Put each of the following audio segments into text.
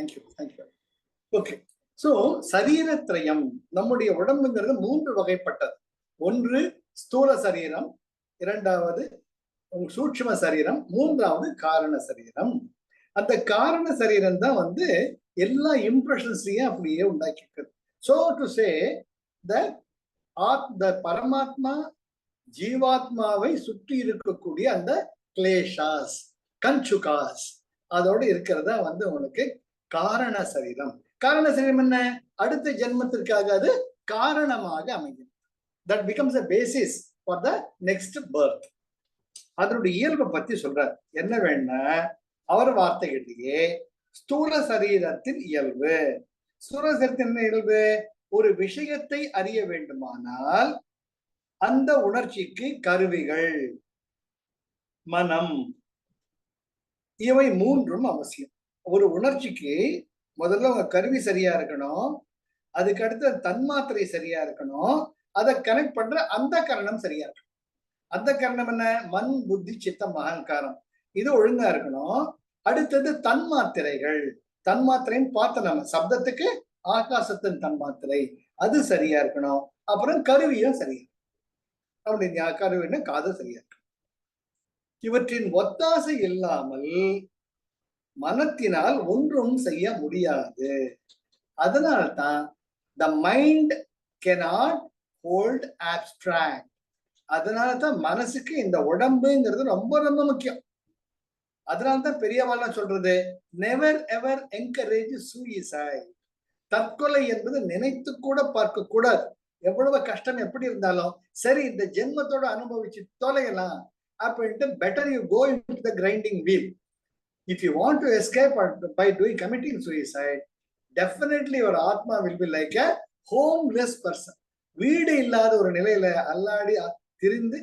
Thank you. Okay, so சரீரத்திரயம், நம்முடைய உடம்புங்கிறது 3 வகைப்பட்டது. ஒன்று ஸ்தூல சரீரம், இரண்டாவது சூட்சும சரீரம், மூன்றாவது காரண சரீரம். அந்த காரண சரீரம் தான் வந்து எல்லா இம்ப்ரெஷன்ஸையும் அப்படியே உண்டாக்கிக்கிறது. ஸோ டு சே த பரமாத்மா ஜீவாத்மாவை சுற்றி இருக்கக்கூடிய அந்த கிளேஷாஸ், கஞ்சுகாஸ், அதோடு இருக்கிறதா வந்து உங்களுக்கு காரண சரீரம். காரண சரீரம் என்ன? அடுத்த ஜென்மத்திற்காக அது காரணமாக அமையும். That becomes a basis for the next birth. அதனுடைய இயல்பை பத்தி சொல்றார். என்ன வேணா அவர் வார்த்தைகளிலேயே ஸ்தூல சரீரத்தின் இயல்பு. ஸ்தூல சரீரத்தின் இயல்பு, ஒரு விஷயத்தை அறிய வேண்டுமானால் அந்த உணர்ச்சிக்கு கருவிகள், மனம், இவை 3ம் அவசியம். ஒரு உணர்ச்சிக்கு முதல்ல உங்க கருவி சரியா இருக்கணும், அதுக்கு அடுத்து தன்மாத்திரை சரியா இருக்கணும், அதை கனெக்ட் பண்ற அந்த கரணம் சரியா இருக்கணும். அந்த கரணம் என்ன? மண், புத்தி, சித்தம், அகங்காரம், இது ஒழுங்கா இருக்கணும். அடுத்தது தன்மாத்திரைகள். தன்மாத்திரைன்னு பார்த்த நம்ம சப்தத்துக்கு ஆகாசத்தின் தன்மாத்திரை, அது சரியா இருக்கணும். அப்புறம் கருவியும் சரியா, அப்படி கருவின்னு காது சரியா இருக்கணும். இவற்றின் ஒத்தாசை இல்லாமல் மனத்தினால் ஒன்றும் செய்ய முடியாது. அதனால்தான் the mind cannot hold abstract. அதனாலதான் மனசுக்கு இந்த உடம்புங்கிறது ரொம்ப ரொம்ப முக்கியம். அதனால்தான் பெரியவாள்லாம் சொல்றது, நெவர் எவர் என்கரேஜ் சூயிசைட். தற்கொலை என்பது நினைத்து கூட பார்க்க கூடாது. எவ்வளவு கஷ்டம் எப்படி இருந்தாலும் சரி, இந்த ஜென்மத்தோட அனுபவிச்சு தொலையலாம் அப்படின்ட்டு better you go into the grinding wheel. If you want to escape by committing suicide, definitely your atma will be like a homeless person. வீடு இல்லாத ஒரு நிலையில அல்லாடி திரிந்து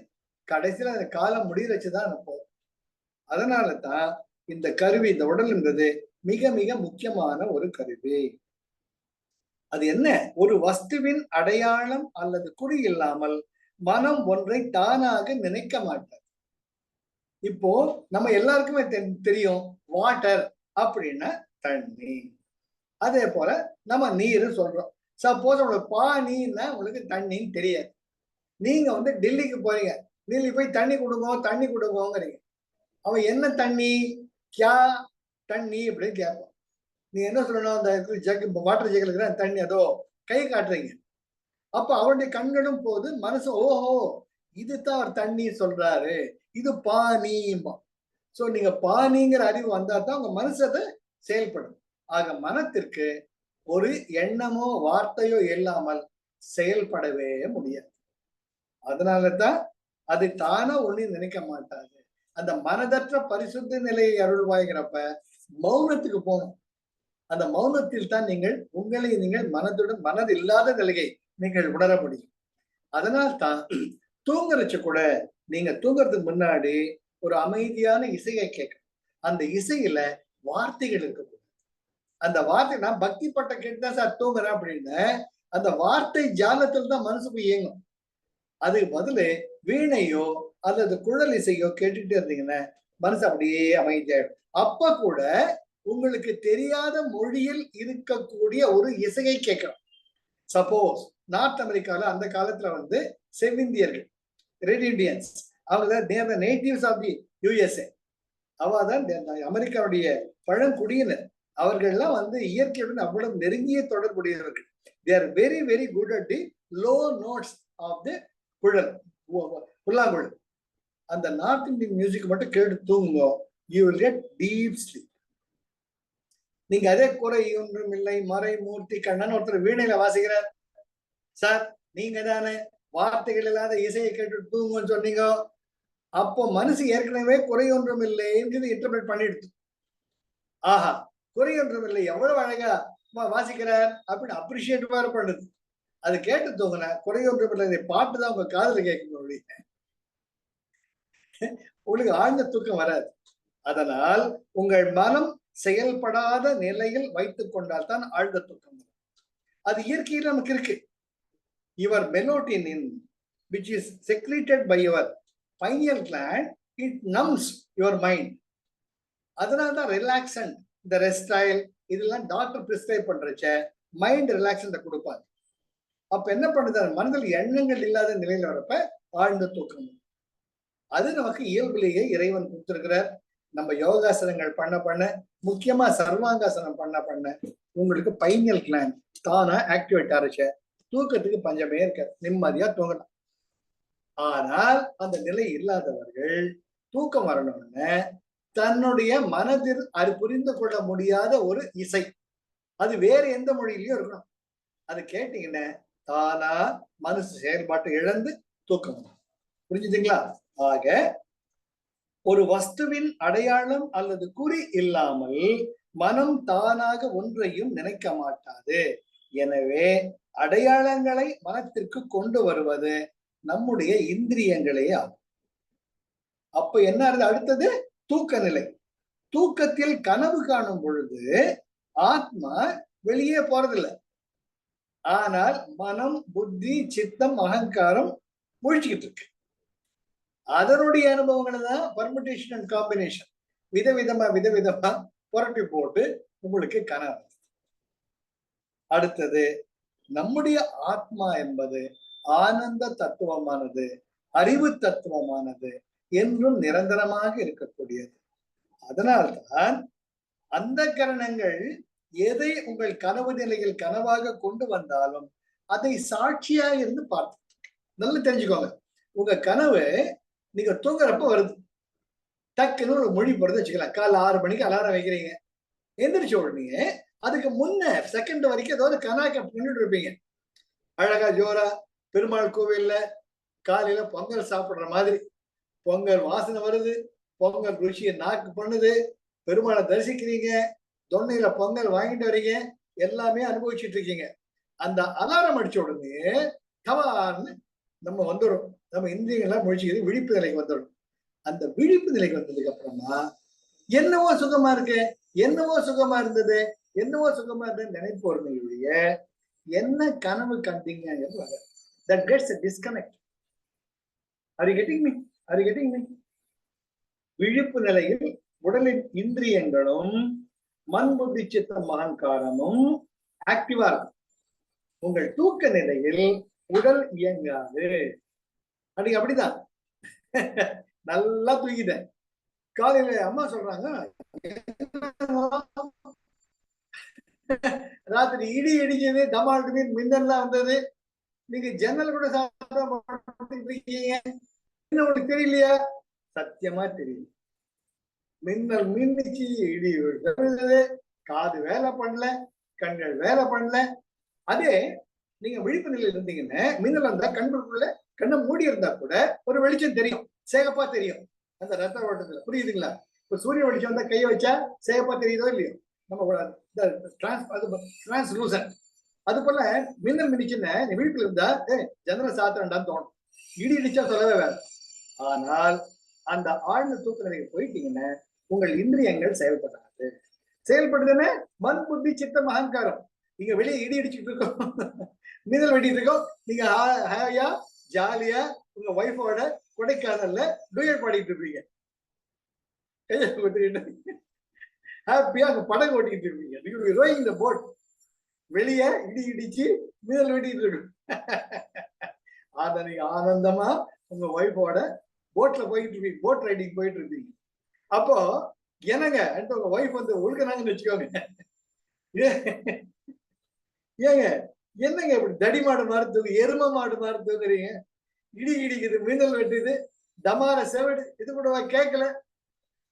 கடைசியில அந்த காலம் முடிய வச்சுதான் போகும். அதனால தான் இந்த கருவி, இந்த உடல் என்பது மிக மிக முக்கியமான ஒரு கருவி. அது என்ன? ஒரு வஸ்துவின் அடையாளம் அல்லது குறி இல்லாமல் மனம் ஒன்றை தானாக நினைக்க மாட்டார். இப்போ நம்ம எல்லாருக்குமே தெரியும், வாட்டர் அப்படின்னா தண்ணி. அதே போல நம்ம நீர் சொல்றோம். சப்போஸ் உங்களுக்கு பானின்னா உங்களுக்கு தண்ணின்னு தெரியாது. நீங்க வந்து டெல்லிக்கு போறீங்க, டெல்லி போய் தண்ணி கொடுங்கோங்கிறீங்க. அவன் என்ன தண்ணி, கியா தண்ணி அப்படின்னு கேட்பான். நீ என்ன சொல்லணும்? அந்த ஜக், வாட்டர் ஜக்கில் இருக்கிற தண்ணி, அதோ கை காட்டுறீங்க. அப்ப அவருடைய கண்களும் போது மனசு, ஓஹோ இதுதான் அவர் தண்ணி சொல்றாரு, இது பானிமா. சோ நீங்க பானிங்கிற அறிவு வந்தா தான் உங்க மனசு அதை செயல்படும். ஆக மனத்திற்கு ஒரு எண்ணமோ வார்த்தையோ இல்லாமல் செயல்படவே முடியாது. அதனாலதான் அது தானா ஒண்ணு நினைக்க மாட்டாது. அந்த மனதற்ற பரிசுத்த நிலையை அருள்வாய்கிறப்ப மௌனத்துக்கு போகணும். அந்த மௌனத்தில் தான் நீங்கள் உங்களை நீங்கள் மனதுடன் மனது இல்லாத நிலையை நீங்கள் உணர முடியும். அதனால்தான் தூங்குறச்சு கூட நீங்க தூங்குறதுக்கு முன்னாடி ஒரு அமைதியான இசையை கேட்கணும். அந்த இசையில வார்த்தைகள் இருக்கக்கூடாது. அந்த வார்த்தை, நான் பக்தி பட்ட கேட்டுதான் சார் தூங்குறேன் அப்படின்னு அந்த வார்த்தை ஜாலத்தில் தான் மனசு போய் இயங்கும். அதுக்கு பதிலு வீணையோ அல்லது குழல் இசையோ கேட்டுக்கிட்டே இருந்தீங்கன்னா மனசு அப்படியே அமைதியாயிடும். அப்ப கூட உங்களுக்கு தெரியாத மொழியில் இருக்கக்கூடிய ஒரு இசையை கேட்கணும். சப்போஸ் நார்த் அமெரிக்கால அந்த காலத்துல வந்து செவ்விந்தியர்கள், ரெட் இண்டியன்ஸ், அவங்க நேட்டிவ்ஸ் ஆஃப் தி யுஎஸ்ஏ, அவதான் அமெரிக்காவுடைய பழங்குடியினர். அவர்கள்லாம் வந்து இயற்கையுடன் அவ்வளவு நெருங்கிய தொடர்புடையவர்கள். they are very very good at the low notes of the குழல், புல்லாங்குழல். அந்த நார்த் இந்தியன் மியூசிக் மட்டும் கேட்டு தூங்குங்க, you will get deep sleep. நீங்க அதே குறை ஒன்றும் இல்லை மறை மூர்த்தி கண்ணன் ஒருத்தர் வீணையில வாசிக்கிறார், சார் நீங்க தானே வார்த்தைகள் இல்லாத இசையை கேட்டு தூங்குன்னு சொன்னீங்க. அப்போ மனசு ஏற்கனவே குறை ஒன்றும் இல்லை இன்டர்பிரேட் பண்ணிடுது. ஆஹா, குறை ஒன்றும் இல்லை, எவ்வளவு அழகா வாசிக்கிறார் அப்படின்னு அப்ரிஷியேட் பண்ணுது. அது கேட்டு தூங்கின குறை ஒன்றும் இல்லை பாட்டுதான் உங்க காதுல கேட்கணும் அப்படின்னு உங்களுக்கு ஆழ்ந்த தூக்கம் வராது. அதனால் உங்கள் மனம் செயல்படாத நிலையில் வைத்துக் கொண்டால் தான் ஆழ்ந்த தூக்கம் வரும். அது இயற்கையில் நமக்கு இருக்கு. Your melatonin, which is secreted by your pineal gland, it numbs your mind. அதனால்தான் ரிலாக்ஸன்ட், இந்த ரெஸ்டைல், இதெல்லாம் டாக்டர் பிரிஸ்கிரைப் பண்றச்ச மைண்ட் ரிலாக்ஸன் கொடுப்பாங்க. அப்ப என்ன பண்ணுது, மனதில் எண்ணங்கள் இல்லாத நிலையில வரப்ப ஆழ்ந்த தூக்கம். அது நமக்கு இயல்பிலேயே இறைவன் கொடுத்திருக்கிறார். நம்ம யோகாசனங்கள் பண்ண பண்ண, முக்கியமா சர்வாங்காசனம் பண்ண பண்ண உங்களுக்கு பைனியல் கிளாண்ட் தானா ஆக்டிவேட் ஆரச்ச தூக்கத்துக்கு பஞ்சமே இருக்க, நிம்மதியா தூங்கலாம். ஆனால் அந்த நிலை இல்லாதவர்கள் தூக்கம் வரணும்னு தன்னுடைய மனதில் அது புரிந்து கொள்ள முடியாத ஒரு இசை, அது வேற எந்த மொழியிலயும் இருக்கணும், அது கேட்டீங்கன்னா தானா மனசு செயல்பாட்டை இழந்து தூக்கம். புரிஞ்சுதுங்களா? ஆக ஒரு வஸ்துவின் அடையாளம் அல்லது குறி இல்லாமல் மனம் தானாக ஒன்றையும் நினைக்க மாட்டாது. எனவே அடையாளங்களை மனத்திற்கு கொண்டு வருவது நம்முடைய இந்திரியங்களே ஆகும். அப்ப என்ன அடுத்தது தூக்க நிலை. தூக்கத்தில் கனவு காணும் பொழுது ஆத்மா வெளியே போறதில்லை, ஆனால் மனம், புத்தி, சித்தம், அகங்காரம் முழிச்சுக்கிட்டு இருக்கு. அதனுடைய அனுபவங்களை தான் பர்முடேஷன் அண்ட் காம்பினேஷன் விதவிதமா புரட்டி போட்டு உங்களுக்கு கனவு. அடுத்தது நம்முடைய ஆத்மா என்பது ஆனந்த தத்துவமானது, அறிவு தத்துவமானது, என்றும் நிரந்தரமாக இருக்கக்கூடியது. அதனால்தான் அந்த கரணங்கள் எதை உங்கள் கனவு நிலையில் கனவாக கொண்டு வந்தாலும் அதை சாட்சியாக இருந்து பார்த்து நல்லா தெரிஞ்சுக்கோங்க. உங்க கனவு நீங்க தூங்குறப்ப வருது, டக்குன்னு ஒரு மொழி போடுறது வச்சுக்கலாம். காலை 6 மணிக்கு அலாரம் வைக்கிறீங்க, எந்திரிச்ச உடனே அதுக்கு முன்ன செகண்ட் வரைக்கும் ஏதாவது கனாக்க பண்ணிட்டு இருப்பீங்க. அழகா ஜோரா பெருமாள் கோவில்ல காலையில பொங்கல் சாப்பிடுற மாதிரி பொங்கல் வாசனை வருது, பொங்கல் ருசியை நாக்கு பண்ணுது, பெருமாளை தரிசிக்கிறீங்க, தொன்னையில பொங்கல் வாங்கிட்டு வரீங்க, எல்லாமே அனுபவிச்சுட்டு இருக்கீங்க. அந்த அலாரம் அடிச்ச உடனே தவான்னு நம்ம வந்துடும், நம்ம இந்திரியங்கள்லாம் முழிச்சுக்கிறது விழிப்பு நிலைக்கு வந்துடும். அந்த விழிப்பு நிலைக்கு வந்ததுக்கு அப்புறமா என்னவோ சுகமா இருக்கு, என்னவோ சுகமா இருந்தது, என்னவோ சுகமா இருந்தது நினைப்போருடைய என்ன கனவு கண்டீங்கிறது வர. That gets a disconnect. Are you getting me? Are you getting me? விழிப்பு நிலையில் உடலின் இந்திரியங்களும் மண், புத்தி, சித்தம், அகங்காரமும் ஆக்டிவா இருக்கும். உங்கள் தூக்க நிலையில் உடல் இயங்காது. அன்னைக்கு அப்படிதான் நல்லா தூங்கிட்டேன். காலையில அம்மா சொல்றாங்க, ராத்திரி இடி இடிச்சது, டமால்டு மின்னல்லாம் வந்தது, நீங்க ஜன்னல் கூட இருக்கீங்க, என்ன உங்களுக்கு தெரியலையா? சத்தியமா தெரியும். மின்னல் மின்னிச்சு, இடி விழுந்தது, காது வேலை பண்ணல, கண்கள் வேலை பண்ணல. அதே நீங்க விழிப்பு நிலையில் இருந்தீங்கன்னா மின்னல் வந்தா கண்களுக்குள்ள கண்ணை மூடி இருந்தா கூட ஒரு வெளிச்சம் தெரியும், சேகப்பா தெரியும் அந்த ரத்த ஓட்டத்துல. புரியுதுங்களா? இப்ப சூரிய வெளிச்சம் வந்தா கையை வச்சா சேகப்பா தெரியுதோ இல்லையோ, நம்ம டிரான்ஸ்லூசன்ட். அது போல மின்னல் மிதிச்சுன்னு நீ விழிப்புல இருந்தா ஜன்னலை சாத்திரண்டான்னு தோணும், இடி இடிச்சா சொல்லவே வேணும். ஆனால் அந்த ஆழ்ந்த தூக்க நிலைக்கு போயிட்டீங்கன்னா உங்கள் இந்திரியங்கள் செயல்படாது. செயல்படுதுன்னு மண், புத்தி, சித்தம், அகங்காரம். நீங்க வெளியே இடி இடிச்சுட்டு இருக்கோம், மின்னல் வெட்டிட்டு இருக்கோம், நீங்க ஹாயா ஜாலியா உங்க ஒய்ஃபோட கொடைக்கானல்ல டூயட் பாடிட்டு இருப்பீங்க, ஹாப்பியா அங்க படகு ஓட்டிட்டு இருப்பீங்க, ரோயிங் த போட். வெளியே இடி இடிச்சு மின்னல் வெட்டிட்டு இருக்கும், அத நீங்க ஆனந்தமா உங்க ஒய்ஃபோட போட்ல போயிட்டு இருப்பீங்க, போட் ரைடிங் போயிட்டு இருப்பீங்க. அப்போ என்னங்க உங்க ஒய்ஃப் வந்து ஒழுக்கனாங்கன்னு வச்சுக்கோங்க, ஏங்க என்னங்க இப்படி தடி மாடு மாதிரி தூக்கு, எரும மாடு மாதிரி தூக்குறீங்க, இடி இடிக்குது, மின்னல் வெட்டுது, டமார செவடு, இது கூட கேட்கல.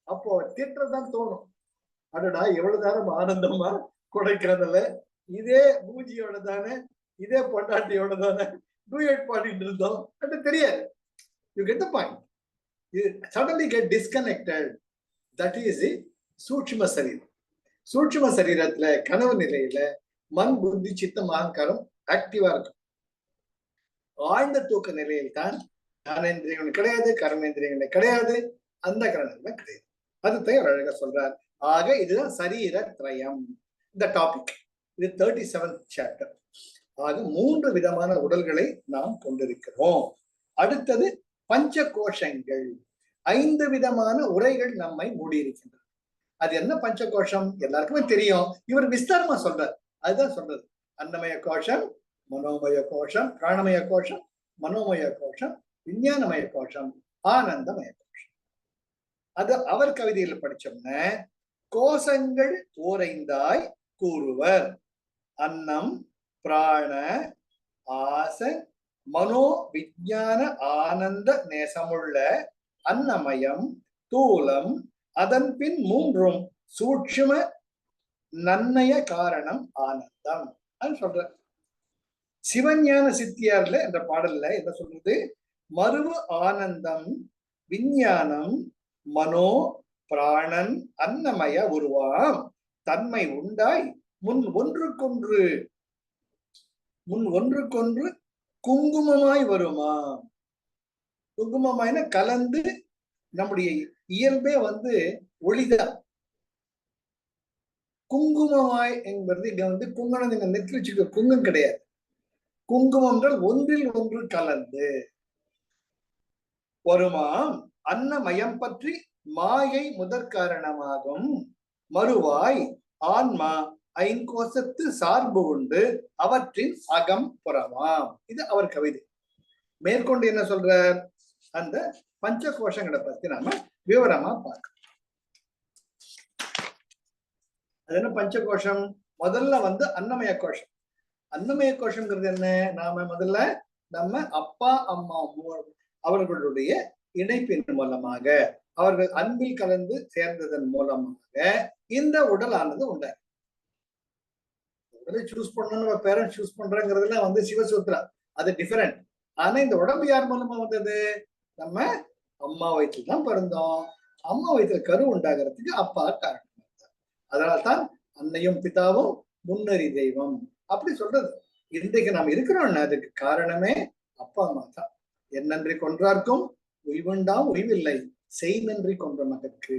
அப்போ திட்டதான் தோணும், அடடா எவ்வளவு நேரம் ஆனந்தமா கொடைக்கானல இதே மூஞ்சியோட தானே, இதே பொண்டாட்டியோட தானே டூயட் பாடிட்டு இருந்தோம், அது தெரியாது. You get the point. You suddenly get disconnected. That is the சூட்சும சரீரம். சூட்சும சரீரத்துல கனவு நிலையில மண், புத்தி, சித்தம், அகங்காரம் ஆக்டிவா இருக்கும். ஆழ்ந்த தூக்க நிலையில் தான் ஞானேந்திரியங்கள் கிடையாது, கர்மேந்திரியங்கள் கிடையாது, அந்த கரணங்கள் கிடையாது. அது தயார் அழகா சொல்றார். ஆக இதுதான் சரீர திரயம். இந்த டாபிக் இது 37th சாப்டர். ஆக 3 விதமான உடல்களை நாம் கொண்டிருக்கிறோம். அடுத்தது பஞ்ச கோஷங்கள். 5 விதமான உரைகள் நம்மை மூடியிருக்கின்றன. அது என்ன பஞ்ச கோஷம் எல்லாருக்குமே தெரியும். இவர் விஸ்தாரமா சொல்றார். அதுதான் சொல்றது. அன்னமய கோஷம், மனோமய கோஷம், பிராணமய கோஷம், மனோமய கோஷம், விஞ்ஞானமய கோஷம், ஆனந்தமய கோஷம். அது அவர் கவிதையில் படிச்சோம்னா கோஷங்கள் ஓரைந்தாய் கூறுவர். அன்னம், பிராண, ஆச, மனோ, விஞ்ஞான, ஆனந்த நேசமுள்ள அன்னமயம், தூலம், அதன் பின் மூன்றும் சூட்சும நன்னய காரணம் ஆனந்தம். அது சொல்ற சிவஞான சித்தியார்ல என்ற பாடல்ல என்ன சொல்றது? மருவு ஆனந்தம், விஞ்ஞானம், மனோ, பிராணன், அன்னமய உருவாம் தன்மை உண்டாய் முன் ஒன்றுக்கொன்று குங்குமமாய் வருமா. குங்குமமாய்னா கலந்து, நம்முடைய இயல்பே ஒளிதான். குங்குமமாய் என்பது இங்க குங்குமம் நீங்க நெற்றி வச்சுக்க குங்கம் கிடையாது. குங்குமம் என்றால் ஒன்றில் ஒன்று கலந்து வருமாம். அன்னமயம் பற்றி மாயை முதற் காரணமாகும். மறுவாய் ஆன்மா ஐங்கோசத்து சார்பு உண்டு அவற்றின் அகம் புறமாம். இது அவர் கவிதை. மேற்கொண்டு என்ன சொல்றார்? அந்த பஞ்ச கோஷங்களை பத்தி நாம விவரமா பார்க்க. அது என்ன பஞ்ச கோஷம்? முதல்ல அன்னமய கோஷம். அன்னமய கோஷம்ங்கிறது என்ன? நாம முதல்ல நம்ம அப்பா அம்மா அவர்களுடைய இணைப்பின் மூலமாக, அவர்கள் அன்பில் கலந்து சேர்ந்ததன் மூலமாக இந்த உடலானது உண்டாரு. உடலை சூஸ் பண்ணணும் பேரண்ட்ஸ் சூஸ் பண்றங்கிறதுல சிவசூத்ரா, அது டிஃபரெண்ட். ஆனா இந்த உடம்பு யார் மூலமா வந்தது? நம்ம அம்மா வயிற்றுல தான் பிறந்தோம். அம்மா வயிற்றுல கரு உண்டாகிறதுக்கு அப்பா காரணம். அதனால்தான் அன்னையும் பிதாவும் முன்னறி தெய்வம் அப்படி சொல்றது. இன்றைக்கு நாம் இருக்கிறோம், அதுக்கு காரணமே அப்பா அம்மா தான். என்னன்றி கொன்றார்க்கும் உய்வுண்டாம் உய்வில்லை, செய் நன்றி கொன்ற மகற்கு.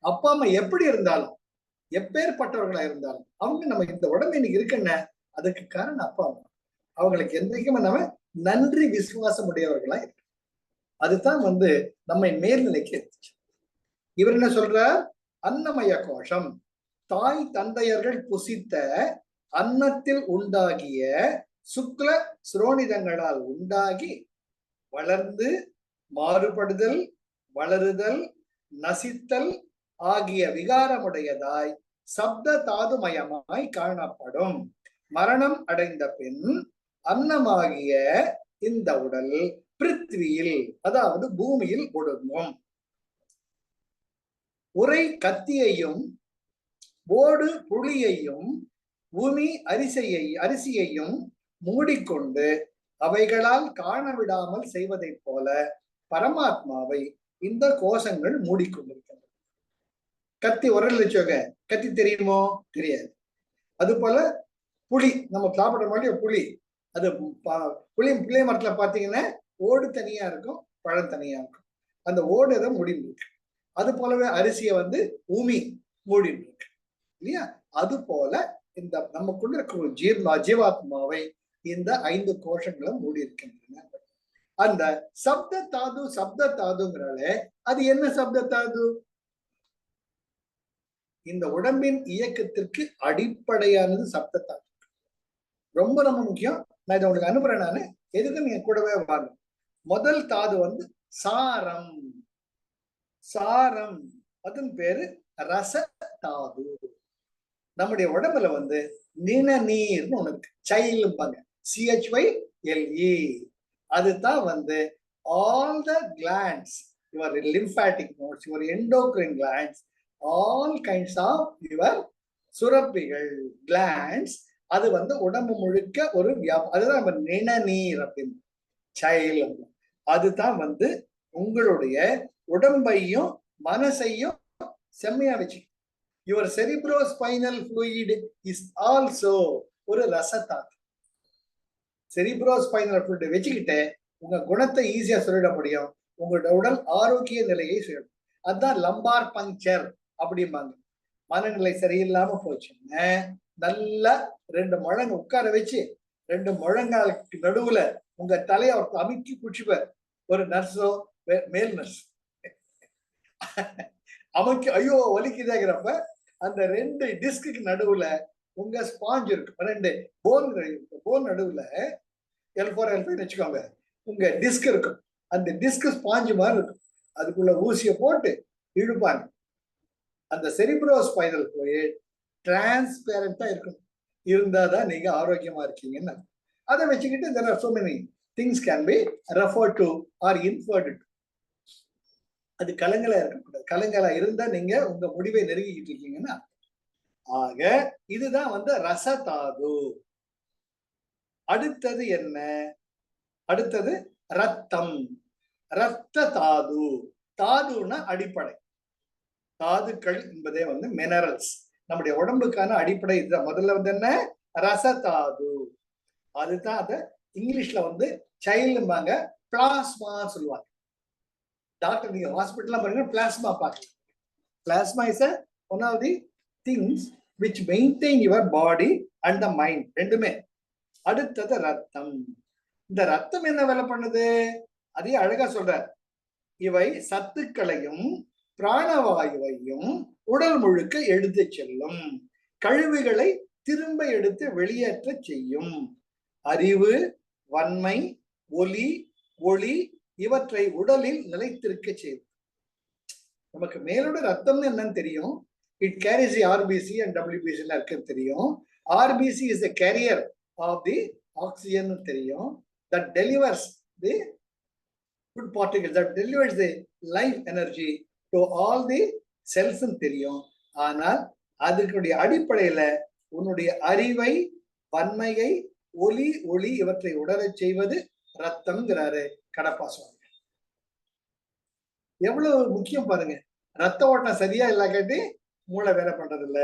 அப்பா அம்மா எப்படி இருந்தாலும், எப்பேற்பட்டவர்களா இருந்தாலும், அவங்க நம்ம இந்த உடம்பு இன்னைக்கு இருக்குன்னா அதுக்கு காரணம் அப்பா அம்மா. அவங்களுக்கு என்றைக்குமே நம்ம நன்றி விசுவாசம் உடையவர்களா இருக்கு. அதுதான் நம்மை மேல்நிலைக்கு எடுத்துச்சு. இவர் என்ன சொல்றார்? அன்னமய கோஷம் தாய் தந்தையர்கள் புசித்த அன்னத்தில் உண்டாகிய சுக்ல சுரோனிதங்களால் உண்டாகி வளர்ந்து மாறுபடுதல், வளருதல், நசித்தல் ஆகிய விகாரமுடையதாய் சப்த தாதுமயமாய் காணப்படும். மரணம் அடைந்த பின் அன்னமாகிய இந்த உடல் பிருத்வியில், அதாவது பூமியில் ஒடுங்கும். உரை கத்தியையும் ஓடு புளியையும் பூமி அரிசியையும் மூடிக்கொண்டு அவைகளால் காணவிடாமல் செய்வதை போல பரமாத்மாவை இந்த கோஷங்கள் மூடிக்கொண்டிருக்கின்றன. கத்தி உரல் வச்சோங்க, கத்தி தெரியுமோ? தெரியாது. அது போல புளி, நம்ம சாப்பிடுற மாதிரி புளி, அது புளிய மரத்துல பாத்தீங்கன்னா ஓடு தனியா இருக்கும், பழம் தனியா இருக்கும். அந்த ஓடு அதை மூடிட்டு இருக்கு. அது போலவே அரிசியை பூமி மூடிட்டு இருக்கு இல்லையா? அது போல இந்த நமக்குள்ள இருக்கிற ஜீவாத்மாவை இந்த 5 கோஷங்களும் மூடி இருக்கின்றன. அந்த சப்த தாதுங்கிறாலே அது என்ன சப்த தாது? இந்த உடம்பின் இயக்கத்திற்கு அடிப்படையானது சப்த தாது. ரொம்ப ரொம்ப முக்கியம். நான் இதை உங்களுக்கு அனுப்புறேன். நானு எதுக்கு நீங்க கூடவே வாங்க. முதல் தாது சாரம். சாரம் அதன் பேரு ரச தாது. நம்முடைய உடம்புல நிணநீர்னு ஒண்ணு இருக்கு. சைல்லும்பாங்க, CHYLE. அதுதான் all the glands, your lymphatic nodes, your endocrine glands, all kinds of your சுரப்பிகள், glands. அது உடம்பு முழுக்க ஒரு அதுதான் நம்ம நிணநீர் அப்படின்னு சைல். அதுதான் உங்களுடைய உடம்பையும் மனசையும் செம்மையா வச்சு. Your cerebrospinal fluid is also ஒரு ரசத்தாது. செரிப்ரோஸ்பைனல் fluid வச்சுக்கிட்டு உங்க குணத்தை ஈஸியா சொல்லிட முடியும். உங்களோட உடல் ஆரோக்கிய நிலையை சொல்லணும். அதுதான் லம்பார் பங்க்சர் அப்படிம்பாங்க. மனநிலை சரியில்லாம போச்சுன்னு நல்லா 2 முழங்க உட்கார வச்சு 2 முழங்காலுக்கு நடுவுல உங்க தலையை அவர் அமுக்கி குடிச்சுப்பார். ஒரு நர்ஸோ மேல் நர்ஸ் அவனுக்கு ஐயோ வலிக்குதாங்கிறப்ப அந்த 2 டிஸ்க்கு நடுவுல உங்க ஸ்பாஞ்ச் இருக்கு. 2 போன் நடுவுல L4 L5 வச்சுக்கோங்க. உங்க டிஸ்க் இருக்கும். அந்த டிஸ்க் ஸ்பாஞ்ச் மாதிரி இருக்கும். அதுக்குள்ள ஊசியை போட்டு இழுப்பாங்க. அந்த செரிப்ரோஸ்பைனல் ஃப்ளூயிட் டிரான்ஸ்பேரண்டா இருக்கும். இருந்தாதான் நீங்க ஆரோக்கியமா இருக்கீங்கன்னு. அதை வச்சுக்கிட்டு there are so many things can be referred to or inferred to. அது கலங்கலா இருக்கக்கூடாது. கலங்கலா இருந்தா நீங்க உங்க முடிவை நெருங்கிட்டு இருக்கீங்கன்னா. ஆக இதுதான் வந்து ரசதாது. அடுத்தது என்ன? அடுத்தது ரத்தம். ரத்த தாது. தாதுன்னா அடிப்படை. தாதுக்கள் என்பதே வந்து மினரல்ஸ். நம்முடைய உடம்புக்கான அடிப்படை இதுதான். முதல்ல வந்து என்ன? ரசதாது. அதுதான் அத இங்கிலீஷ்ல வந்து சைல்டும்பாங்க, பிளாஸ்மா சொல்லுவாங்க. டாக்டர் நீங்க ஹாஸ்பிட்டல்ல பாருங்க பிளாஸ்மா பார்க்கலாம். Plasma is one of the things which maintain your body and the mind. ரெண்டுமே. அடுத்தது ரத்தம். இந்த ரத்தம் என்ன வேலை பண்ணுது? அதே அழகா சொல்றார். இவை சத்துக்களையும் பிராணவாயுவையும் உடல் முழுக்க எடுத்து செல்லும். கழிவுகளை திரும்ப எடுத்து வெளியேற்ற செய்யும். அறிவு, வன்மை, ஒலி, ஒளி இவற்றை உடலில் நிலைத்திருக்க செய்யும். நமக்கு மேலோட ரத்தம்னு என்னன்னு தெரியும். It carries the RBC and WBC இருக்குன்னு தெரியும். RBC is the carrier of the oxygen தெரியும். That delivers the good particles, that delivers the life energy to all the cells தெரியும். ஆனால் அதனுடைய அடிப்படையில உன்னுடைய அறிவை, வன்மையை, ஒலி, ஒளி இவற்றை உடலச் செய்வது ரத்தம்ங்கிறாரு கடப்பா சுவாமி. எவ்வளவு முக்கியம் பாருங்க. ரத்த ஓட்டம் சரியா இல்லாட்டி மூளை வேலை பண்றது இல்ல,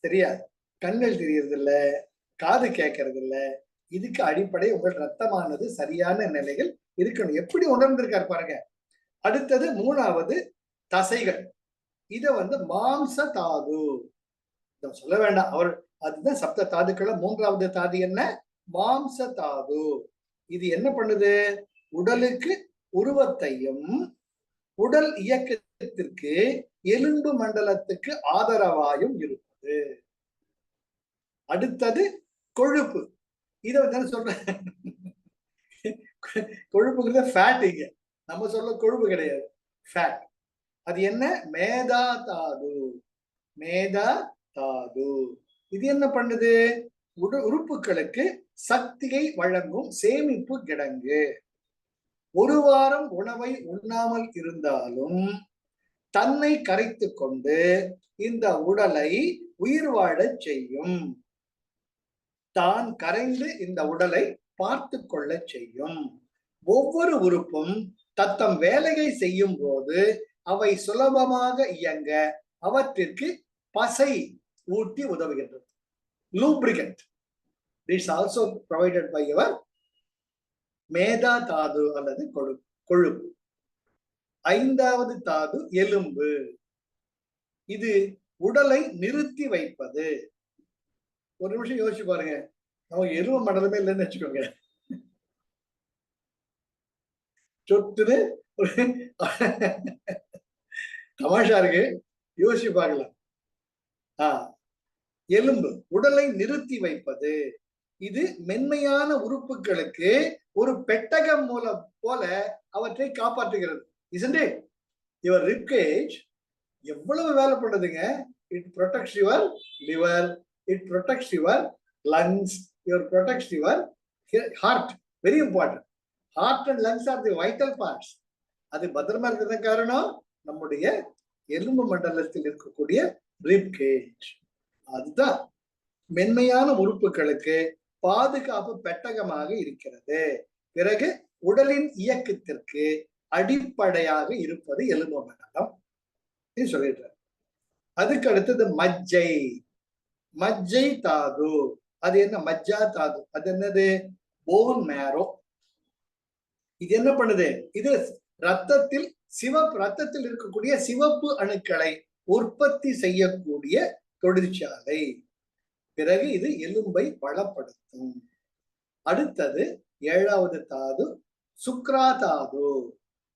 சரியா கண்கள் தெரியறது இல்ல, காது கேட்கறது இல்ல. இதுக்கு அடிப்படை உங்கள் ரத்தமானது சரியான நிலையில் இருக்கணும். எப்படி உணர்ந்திருக்காரு பாருங்க. அடுத்தது 3வது தசைகள். இத வந்து மாம்ச தாது. சொல்ல வேண்டாம், அவர் அதுதான் சப்த தாதுக்கள 3வது தாது என்ன? மாம்ச தாது. இது என்ன பண்ணுது? உடலுக்கு உருவத்தையும் உடல் இயக்கத்திற்கு எலும்பு மண்டலத்துக்கு ஆதரவாயும் இருப்பது. அடுத்தது கொழுப்பு. இத வந்து சொல்ற கொழுப்புங்கிறது ஃபேட். இங்க நம்ம சொல்ல கொழுப்பு கிடையாது, ஃபேட். அது என்ன? மேதா தாது. மேதா தாது. இது என்ன பண்ணுது? உறுப்புகளுக்கு சக்தியை வழங்கும் சேமிப்பு கிடங்கு. ஒரு வாரம் உணவை உண்ணாமல் இருந்தாலும் தன்னை கரைத்து கொண்டு இந்த உடலை உயிர் வாழச் செய்யும். தான் கரைந்து இந்த உடலை பார்த்து கொள்ள செய்யும். ஒவ்வொரு உறுப்பும் தத்தம் வேலையை செய்யும் போது அவை சுலபமாக இயங்க அவற்றிற்கு பசை ஊட்டி உதவுகின்றது. Lubricant. It's also provided by your meda dhatu அல்லது கொழுப்பு. 5வது தாது எலும்பு. இது உடலை நிறுத்தி வைப்பது. ஒரு நிமிஷம் யோசிச்சு பாருங்க. நமக்கு எலும்பு மண்டலமே இல்லைன்னு வச்சுக்கோங்க. சொத்துன்னு தமாஷா இருக்கு, யோசிச்சு பார்க்கலாம். எலும்பு உடலை நிறுத்தி வைப்பது. இது மென்மையான உறுப்புகளுக்கு ஒரு பெட்டகம் மூலம் போல அவற்றை காப்பாற்றுகிறது. isn't it? Your rib cage எவ்வளவு வேலை பண்ணுதுங்க. It protects your liver, it protects your lungs, it protects your heart. Very important. Heart and lungs are the vital parts. அது பத்திரமா இருக்கிறது காரணம் நம்முடைய எலும்பு மண்டலத்தில் இருக்கக்கூடிய ரிப் கேஜ். அதுதான் மென்மையான உறுப்புகளுக்கு பாதுகாப்பு பெட்டகமாக இருக்கிறது. பிறகு உடலின் இயக்கத்திற்கு அடிப்படையாக இருப்பது எலும்பு மண்டலம் சொல்லிடுறார். அதுக்கு அடுத்தது மஜ்ஜை. மஜ்ஜை தாது. அது என்ன? மஜ்ஜா தாது. அது என்னது? போன் மேரோ. இது என்ன பண்ணுது? இது ரத்தத்தில் ரத்தத்தில் இருக்கக்கூடிய சிவப்பு அணுக்களை உற்பத்தி செய்யக்கூடிய தொழிற்சாலை. பிறகு இது எலும்பை பலப்படுத்தும். அடுத்தது 7வது தாது சுக்ரா தாது.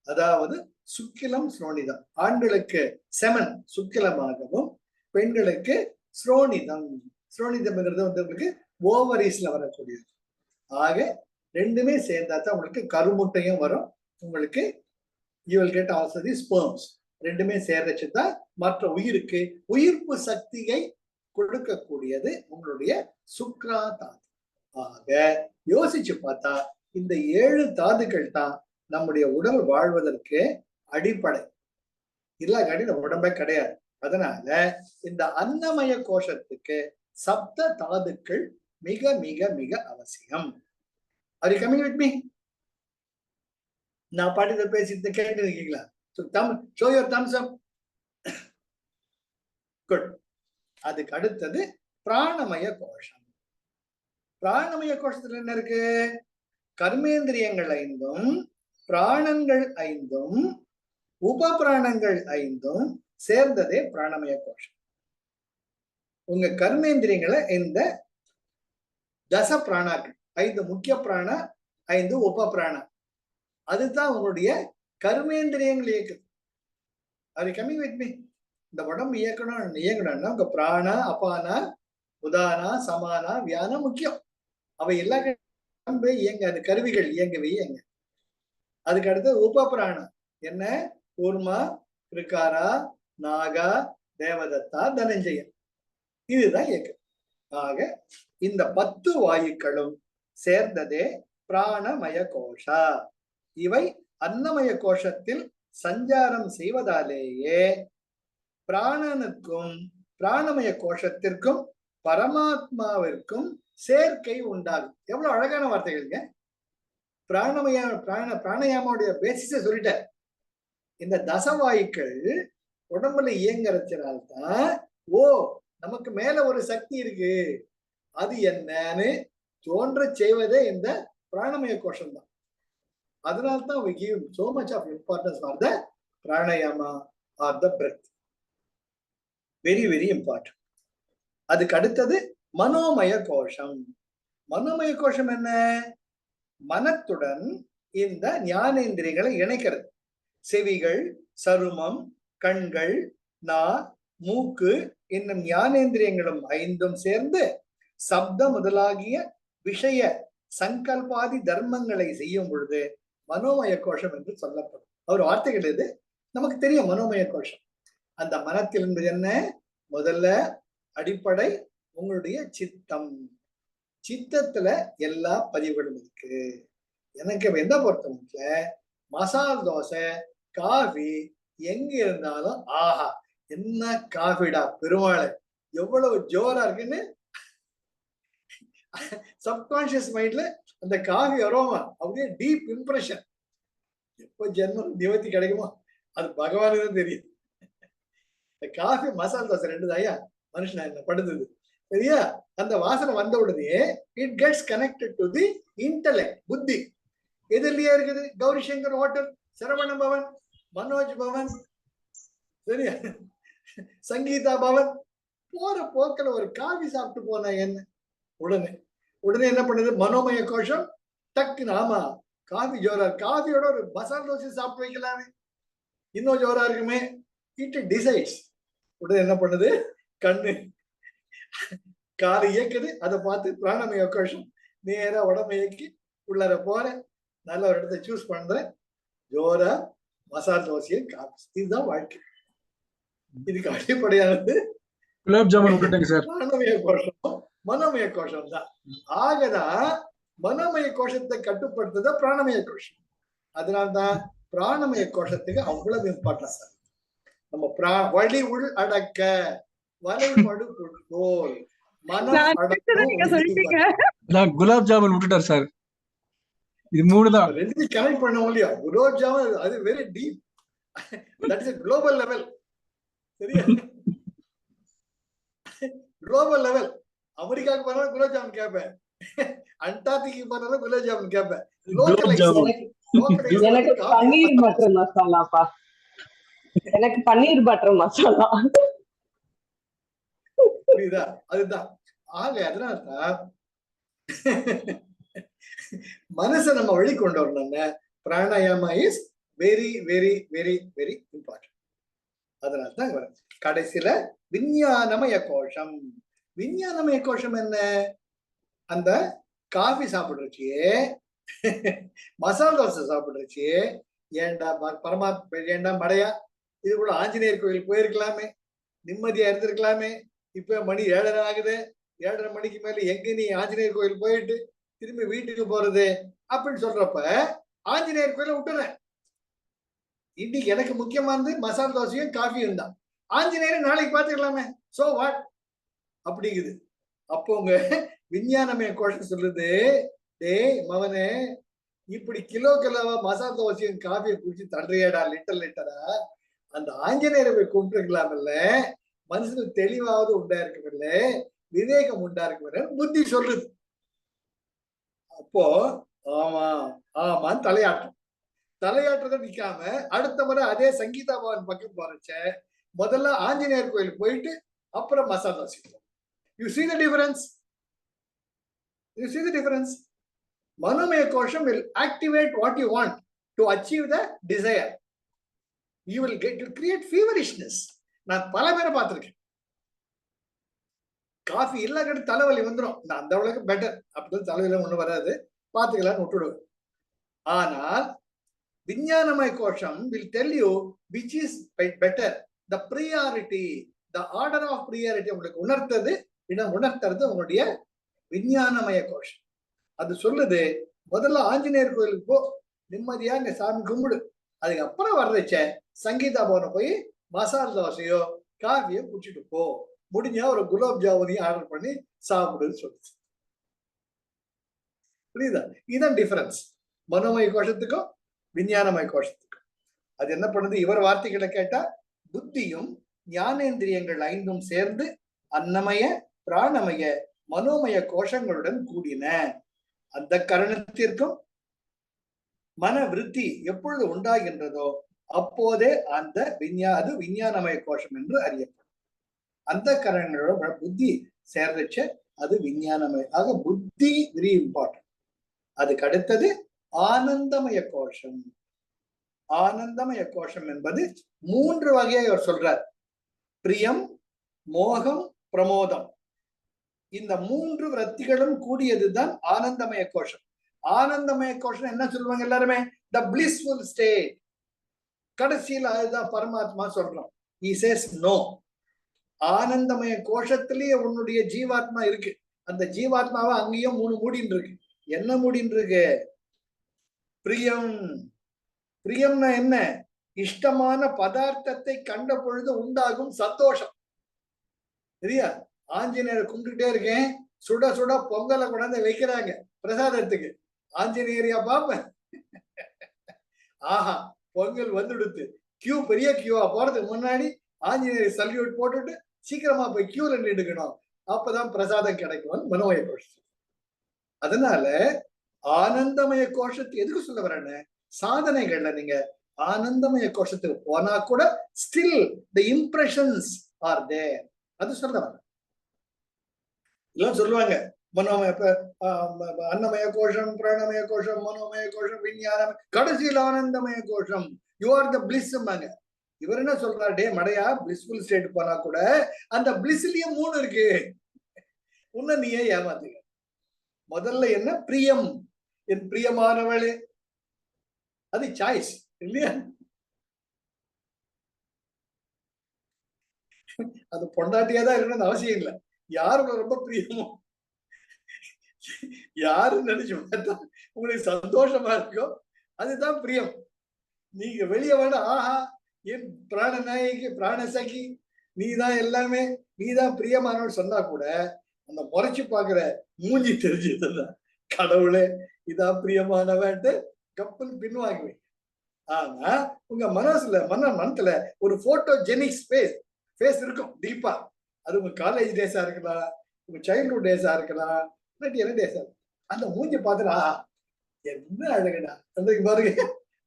அதாவது சுக்கிலம் ஸ்ரோனிதம். ஆண்களுக்கு செமன் சுக்கிலமாகவும் பெண்களுக்கு ஸ்ரோனிதம். ஸ்ரோனிதம்ங்கிறது வந்து உங்களுக்கு ஓவரீஸ்ல வரக்கூடியது. ஆக ரெண்டுமே சேர்ந்தா தான் உங்களுக்கு கருமுட்டையும் வரும். உங்களுக்கு you will get also the sperms. ரெண்டுமே சேர்றச்சுதான் மற்ற உயிருக்கு உயிர்ப்பு சக்தியை கொடுக்கக்கூடியது உங்களுடைய சுக்ரா தாது. ஆக யோசிச்சு பார்த்தா இந்த 7 தாதுக்கள் தான் நம்முடைய உடல் வாழ்வதற்கு அடிப்படை. இல்லாட்டி நம்ம உடம்பே கிடையாது. அதனால இந்த அன்னமய கோஷத்துக்கு சப்த தாதுக்கள் மிக மிக மிக அவசியம். Are you coming with me? நான் பாட்டு பேசிட்டு கேட்டு இருக்கீங்களா? Show your thumbs up. Good. அதுக்கு அடுத்தது பிராணமய கோஷம். பிராணமய கோஷத்துல என்ன இருக்கு? கர்மேந்திரியங்கள் 5, பிராணங்கள் 5, உப பிராணங்கள் 5 சேர்ந்ததே பிராணமய கோஷம். உங்க கர்மேந்திரியங்களை இந்த தச பிராணாக்கள் 5 முக்கிய பிராண, 5 உப பிராண, அதுதான் உங்களுடைய கர்மேந்திரியங்கள் இயக்குது. அது கம்மிங் வித் மீ. இந்த உடம்பு இயக்கணும்னா உங்க பிராண, அபானா, உதானா, சமானா, வியானா முக்கியம். அவை எல்லா இயங்க, அந்த கருவிகள் இயங்கவே இயங்க. அதுக்கு அடுத்து உப பிராணம் என்ன? கூர்மா, கிருக்காரா, நாகா, தேவதத்தா, தனஞ்சயன். இதுதான் இயக்கம். ஆக இந்த 10 வாயுக்களும் சேர்ந்ததே பிராணமய கோஷா. இவை அன்னமய கோஷத்தில் சஞ்சாரம் செய்வதாலேயே பிராணனுக்கும் பிராணமய கோஷத்திற்கும் பரமாத்மாவிற்கும் சேர்க்கை உண்டாகும். எவ்வளவு அழகான வார்த்தைகள்ங்க. பிராணயாமாவுடைய பேசிஸ சொல்லிட்டார். இந்த தசவாயுக்கள் உடம்புல இயங்குறதுனால்தான் நமக்கு மேல ஒரு சக்தி இருக்கு, அது என்னன்னு தோன்ற செய்வதே இந்த பிராணமய கோஷம் தான். அதனால்தான் we give so much of importance for the pranayama or the breath. Very very important. அதுக்கு அடுத்தது மனோமய கோஷம். மனோமய கோஷம் என்ன? மனத்துடன் இந்த ஞானேந்திரியங்களை இணைக்கிறது. செவிகள், சருமம், கண்கள், நா, மூக்கு என்னும் ஞானேந்திரியங்களும் 5 சேர்ந்து சப்த முதலாகிய விஷய சங்கல்பாதி தர்மங்களை செய்யும் பொழுது மனோமய கோஷம் என்று சொல்லப்படும். அவர் வார்த்தைகள் எது நமக்கு தெரியும். மனோமய கோஷம் அந்த மனத்தில் என்பது என்ன? முதல்ல அடிப்படை உங்களுடைய சித்தம். சித்தத்துல எல்லா பதிவுகளும் இருக்கு. எனக்கு என்ன பொறுத்தவரைக்கும் மசால் தோசை, காஃபி எங்க இருந்தாலும் ஆஹா என்ன காஃபிடா பெருமாளை, எவ்வளவு ஜோரா இருக்குன்னு சப்கான்சியஸ் மைண்ட்ல அந்த காஃபி அரோமா அப்படியே டீப் இம்ப்ரெஷன். எப்ப ஜென்மம் நிவர்த்தி கிடைக்குமோ அது பகவானுக்கு தான் தெரியும். இந்த காஃபி மசால் தோசை 2 தாயா மனுஷன் என்ன படுத்துது சரியா? அந்த வாசனை வந்த உடனே it gets connected to the intellect, புத்தி. எதிரிலேயே இருக்குது கௌரி சங்கர் ஹோட்டல், சரவண பவன், மனோஜ் பவன், சரியா, சங்கீதா பவன். போற போக்கில் ஒரு காஃபி சாப்பிட்டு போனா என்ன, உடனே என்ன பண்ணுது மனோமய கோஷம் டக்குன்னு, ஆமா காஃபி ஜோரா, காஃபியோட ஒரு மசாலா தோசை சாப்பிட்டு வைக்கலாமே இன்னும் ஜோரா இருக்குமே, இட் டிசைட்ஸ். உடனே என்ன பண்ணுது கண்ணு காலை இயக்குது. அதை பார்த்து பிராணமய கோஷம் நேரா உடம்பு இயக்கி உள்ளார போற, நல்ல ஒரு இடத்த சூஸ் பண்றேன், ஜோரா மசாலா தோசையை காஃபி. இதுதான் வாழ்க்கை. இதுக்கு அடிப்படையானது குலாப் ஜாமுன் விட்டுட்டேங்க சார். பிராணமய கோஷம் மனோமய கோஷம் தான். ஆகதான் மனோமய கோஷத்தை கட்டுப்படுத்துத பிராணமய கோஷம். அதனால்தான் பிராணமய கோஷத்துக்கு அவ்வளவு இம்பார்ட்டன்ஸ். நம்ம வழி உள் அடக்க வலைமடு போல் மனம் அடக்க. குலாப் ஜாமுன் விட்டுட்டார் சார். இது 3 தான். 2 கனெக்ட் பண்ண இல்லையா? குலாப் ஜாமுன் அது very deep, that is global level. சரியா? Global level. அமெரிக்காவுக்கு போனாலும் குலாப் ஜாமுன் கேட்பேன், அண்டார்டிக்கு போனாலும் குலாப் ஜாமுன் கேட்பேன். எனக்கு பன்னீர் பட்டர் மசாலாப்பா, எனக்கு பன்னீர் பட்டர் மசாலா. புரியுதா? அதுதான். ஆக அதனால்தான் மனசை நம்ம வெளிக்கொண்டு வரணும்னா pranayama is very very very very important. அதனால்தான் கடைசியில விஞ்ஞானமய கோஷம். விஞ்ஞானமய கோஷம் என்ன? அந்த காஃபி சாப்பிடுறச்சியே மசாலா தோசை சாப்பிடுறச்சு ஏண்டா ஏண்டா மடையா, இது கூட ஆஞ்சநேயர் கோயில் போயிருக்கலாமே, நிம்மதியா இருந்திருக்கலாமே. இப்ப மணி 7:30 ஆகுது, 7:30 மணிக்கு மேல எங்க நீ ஆஞ்சநேயர் கோயில் போயிட்டு திரும்பி வீட்டுக்கு போறது அப்படின்னு சொல்றப்ப ஆஞ்சநேயர் கோயில விட்டுறேன். இன்னைக்கு எனக்கு முக்கியமானது மசாலா தோசையும் காஃபியும் தான். ஆஞ்சநேயரை நாளைக்கு பாத்துக்கலாமே, சோ வாட் அப்படிங்குது. அப்போ உங்க விஞ்ஞானமே கோஷம் சொல்லுது, டேய் மவனே, இப்படி கிலோ கிலோவா மசாலா தோசையும் காஃபியை குடிச்சு தள்ளுறியடா லிட்டர் லிட்டரா, அந்த ஆஞ்சநேயரை போய் கும்பிட்டுருக்கலாம்ல, மனசுக்கு தெளிவாவது உண்டா இருக்குமில்ல, விவேகம் உண்டா இருக்குமில்ல புத்தி சொல்லுது. அப்போ ஆமா ஆமான்னு தலையாட்டுறத நிக்காம அடுத்த முறை அதே சங்கீதா பவன் பக்கம் போறச்ச முதல்ல ஆஞ்சநேயர் கோயில் போயிட்டு அப்புறம் masala dosa. You see the difference? You see the difference? Manomaya kosham will activate what you want to achieve the desire. You will create feverishness. நான் பல பேரை பார்த்திருக்கேன். காஃபி இல்ல தலைவலி வந்துடும். நான் அந்த அளவுக்கு பெட்டர், அப்படி தலைவலி ஒண்ணு வராது, பார்த்துக்கலாம்னு விட்டுடுவேன். ஆனால் விஞ்ஞானமய கோஷம் will tell you which is better, the priority, the order of priority உங்களுக்கு உணர்த்துறது உங்களுடைய விஞ்ஞானமய கோஷம். அது சொல்லுது, முதல்ல ஆஞ்சநேயர் கோயிலுக்கு போ, நிம்மதியா இங்க சாமி கும்பிடு, அதுக்கப்புறம் வர்றச்ச சங்கீதா பவனை போய் மசாலா தோசையோ காஃபியோ குடிச்சிட்டு போ, முடிஞ்சா ஒரு குலாப் ஜாமுனையும் ஆர்டர் பண்ணி சாப்பிடுன்னு சொல்லுது. புரியுதா? இதுதான் டிஃபரன்ஸ் மனோமய கோஷத்துக்கும் விஞ்ஞானமய கோஷத்துக்கும். அது என்ன பண்ணுது? இவர் வார்த்தைகளை கேட்டா புத்தியும் ஞானேந்திரியங்கள் 5 சேர்ந்து அன்னமய பிராணமய மனோமய கோஷங்களுடன் கூடின. அந்த கரணத்திற்கும் மன விருத்தி எப்பொழுது உண்டாகின்றதோ அப்போதே அந்த விஞ்ஞானமய கோஷம் என்று அறியப்படும். அந்த கரணங்களோட புத்தி சேர்ந்துச்ச அது விஞ்ஞானமய. ஆக புத்தி வெரி இம்பார்ட்டன்ட். அதுக்கு அடுத்தது ஆனந்தமய கோஷம். ஆனந்தமய கோஷம் என்பது 3 வகையை அவர் சொல்றார். பிரியம், மோகம், பிரமோதம். இந்த 3 விரத்திகளும் கூடியதுதான் ஆனந்தமய கோஷம். ஆனந்தமய கோஷம் என்ன சொல்லுவாங்க எல்லாருமே? த பிளிஸ்ஃபுல் ஸ்டேட். கடைசியில் அதுதான் பரமாத்மா சொல்றோம். He says no. ஆனந்தமய கோஷத்திலேயே உன்னுடைய ஜீவாத்மா இருக்கு. அந்த ஜீவாத்மாவை அங்கேயும் 3 மூடின்னு இருக்கு. என்ன மூடின்னு இருக்கு? பிரியம். பிரியம்னா என்ன? இஷ்டமான பதார்த்தத்தை கண்ட பொழுது உண்டாகும் சந்தோஷம். சரியா? ஆஞ்சநேயரை கும்பிட்டுட்டே இருக்கேன், சுட சுட பொங்கலை கொண்டாந்து வைக்கிறாங்க பிரசாதத்துக்கு. ஆஞ்சநேயரையா பாப்பேன்? ஆஹா, பொங்கல் வந்துடுத்து. கியூ பெரிய கியூவா போறதுக்கு முன்னாடி ஆஞ்சநேயர் சல்யூட் போட்டுட்டு சீக்கிரமா போய் கியூல நின்றுக்கணும், அப்பதான் பிரசாதம் கிடைக்கும். மனோமய கோஷம். அதனால ஆனந்தமய கோஷத்தை எதுக்கு சொல்ல வரேன்னு, சாதனைகள்ல நீங்க ஆனந்தமய கோஷத்துக்கு போனா கூட still the impressions are there. அது சொல்ல வரேன். எல்லாம் சொல்லுவாங்க மனோமய, அன்னமய கோஷம், பிராணமய கோஷம், மனோமய கோஷம், விஞ்ஞானம், கடைசியில் ஆனந்தமய கோஷம். You are the bliss. இவர் என்ன சொல்றாரு? டே மடையா, பிளிஸ்ஃபுல் ஸ்டேட் போனா கூட அந்த பிளிஸ்லயும் 3 இருக்கு. உன்ன நீயே ஏமாத்துங்க. முதல்ல என்ன? பிரியம். என் பிரியமானவளே, அது சாய்ஸ் இல்லையா? அது பொண்டாட்டியாதான் இருக்கணும்னு அவசியம் இல்லை. யாருக்கு ரொம்ப பிரியமோ, யாரு நினைச்சு பார்த்தா உங்களுக்கு சந்தோஷமா இருக்கோ அதுதான் பிரியம். நீங்க வெளியே வேணா, ஆஹா என் பிராணநாயகி பிராணசகி நீதான் எல்லாமே, நீதான் பிரியமானவன்னு சொன்னா கூட அந்த முறைச்சு பாக்குற மூஞ்சி தெரிஞ்சதுதான் கடவுளே இதான் பிரியமானவன்ட்டு கப்பல் பின்வாங்குவேன். ஆனா உங்க மனசுல ஒரு போட்டோஜெனிக் ஃபேஸ் இருக்கும் டீப்பா. அது உங்க காலேஜ் டேஸா இருக்கலாம், உங்க சைல்ட்ஹுட் டேஸா இருக்கலாம், என்ன டேஸா, அந்த மூஞ்சி பாத்துடா என்ன அழகுடா அதுக்கு பாருங்க,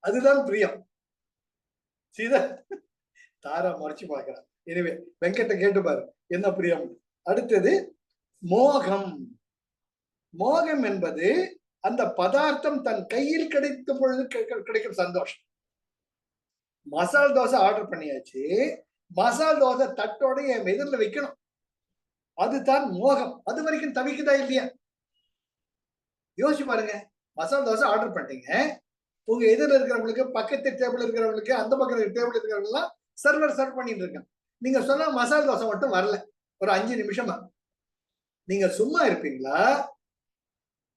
அதுதான் பிரியம். சீதா தாரா மறைச்சு பாக்குறான். எனவே வெங்கட்ட கேட்டு பாரு என்ன பிரியம். அடுத்தது மோகம். மோகம் என்பது அந்த பதார்த்தம் தன் கையில் கிடைத்த பொழுது கிடைக்கும் சந்தோஷம். மசால் தோசை ஆர்டர் பண்ணியாச்சு, மசால் தோசை தட்டோட என் எதிரில் வைக்கணும், அதுதான் மோகம். அது வரைக்கும் தவிக்குதா இல்லையா? யோசிச்சு பாருங்க. மசால் தோசை ஆர்டர் பண்ணிட்டீங்க, உங்க எதிரில் இருக்கிறவங்களுக்கு, பக்கத்து டேபிள் இருக்கிறவங்களுக்கு, அந்த பக்கத்து டேபிள் இருக்கிறவங்க எல்லாம் சர்வர் சர்வ் பண்ணிட்டு இருக்காங்க. நீங்க சொன்ன மசால் தோசை மட்டும் வரல ஒரு 5 நிமிஷமா, நீங்க சும்மா இருப்பீங்களா?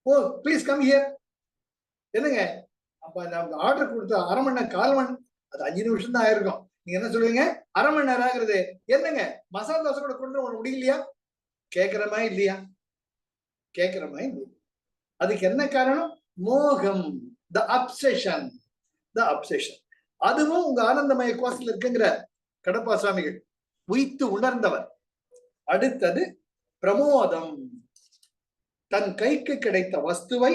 ஓ ப்ளீஸ் கம் ஹியர். என்னங்க அப்ப ஆர்டர் கொடுத்த அரை மணி நேரம், 1/4 மணி, அது 5 நிமிஷம் தான் ஆயிருக்கும். நீங்க என்ன சொல்லுவீங்க? அரை மணி நேரம் ஆகுறது. என்னங்க மசாலா தோசை கூட கொண்டு வர முடியலையா? கேட்கிறமா இல்லையா? கேட்கிறமா இல்லையா? அதுக்கு என்ன காரணம்? மோகம், த அப்செஷன், த அப்செஷன். அதுவும் உங்க ஆனந்தமய கோஷத்துல இருக்குங்கிற கடப்பா சுவாமிகள் உய்த்து உணர்ந்தவர். அடுத்தது பிரமோதம், தன் கைக்கு கிடைத்த வஸ்துவை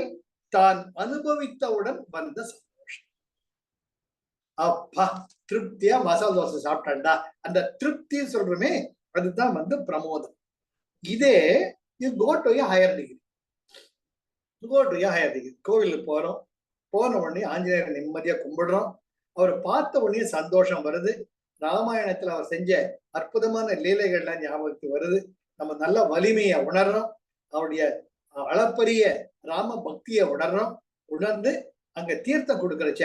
தான் அனுபவித்தவுடன் வந்த சந்தோஷம். அப்பா திருப்தியா மசாலா தோசை சாப்பிட்டாண்டா, அந்த திருப்தி சொல்றமே, அதுதான் வந்து பிரமோதம். இதே you go to a higher degree, கோவிலுக்கு போறோம், போன உடனே ஆஞ்சநேயர் நிம்மதியா கும்பிடுறோம், அவரை பார்த்த உடனே சந்தோஷம் வருது. ராமாயணத்துல அவர் செஞ்ச அற்புதமான லீலைகள்லாம் ஞாபகத்துக்கு வருது. நம்ம நல்ல வலிமையை உணர்றோம், அவருடைய அளப்பரிய ராம பக்தியை உணர்றோம். உணர்ந்து அங்க தீர்த்தம் கொடுக்கறச்ச,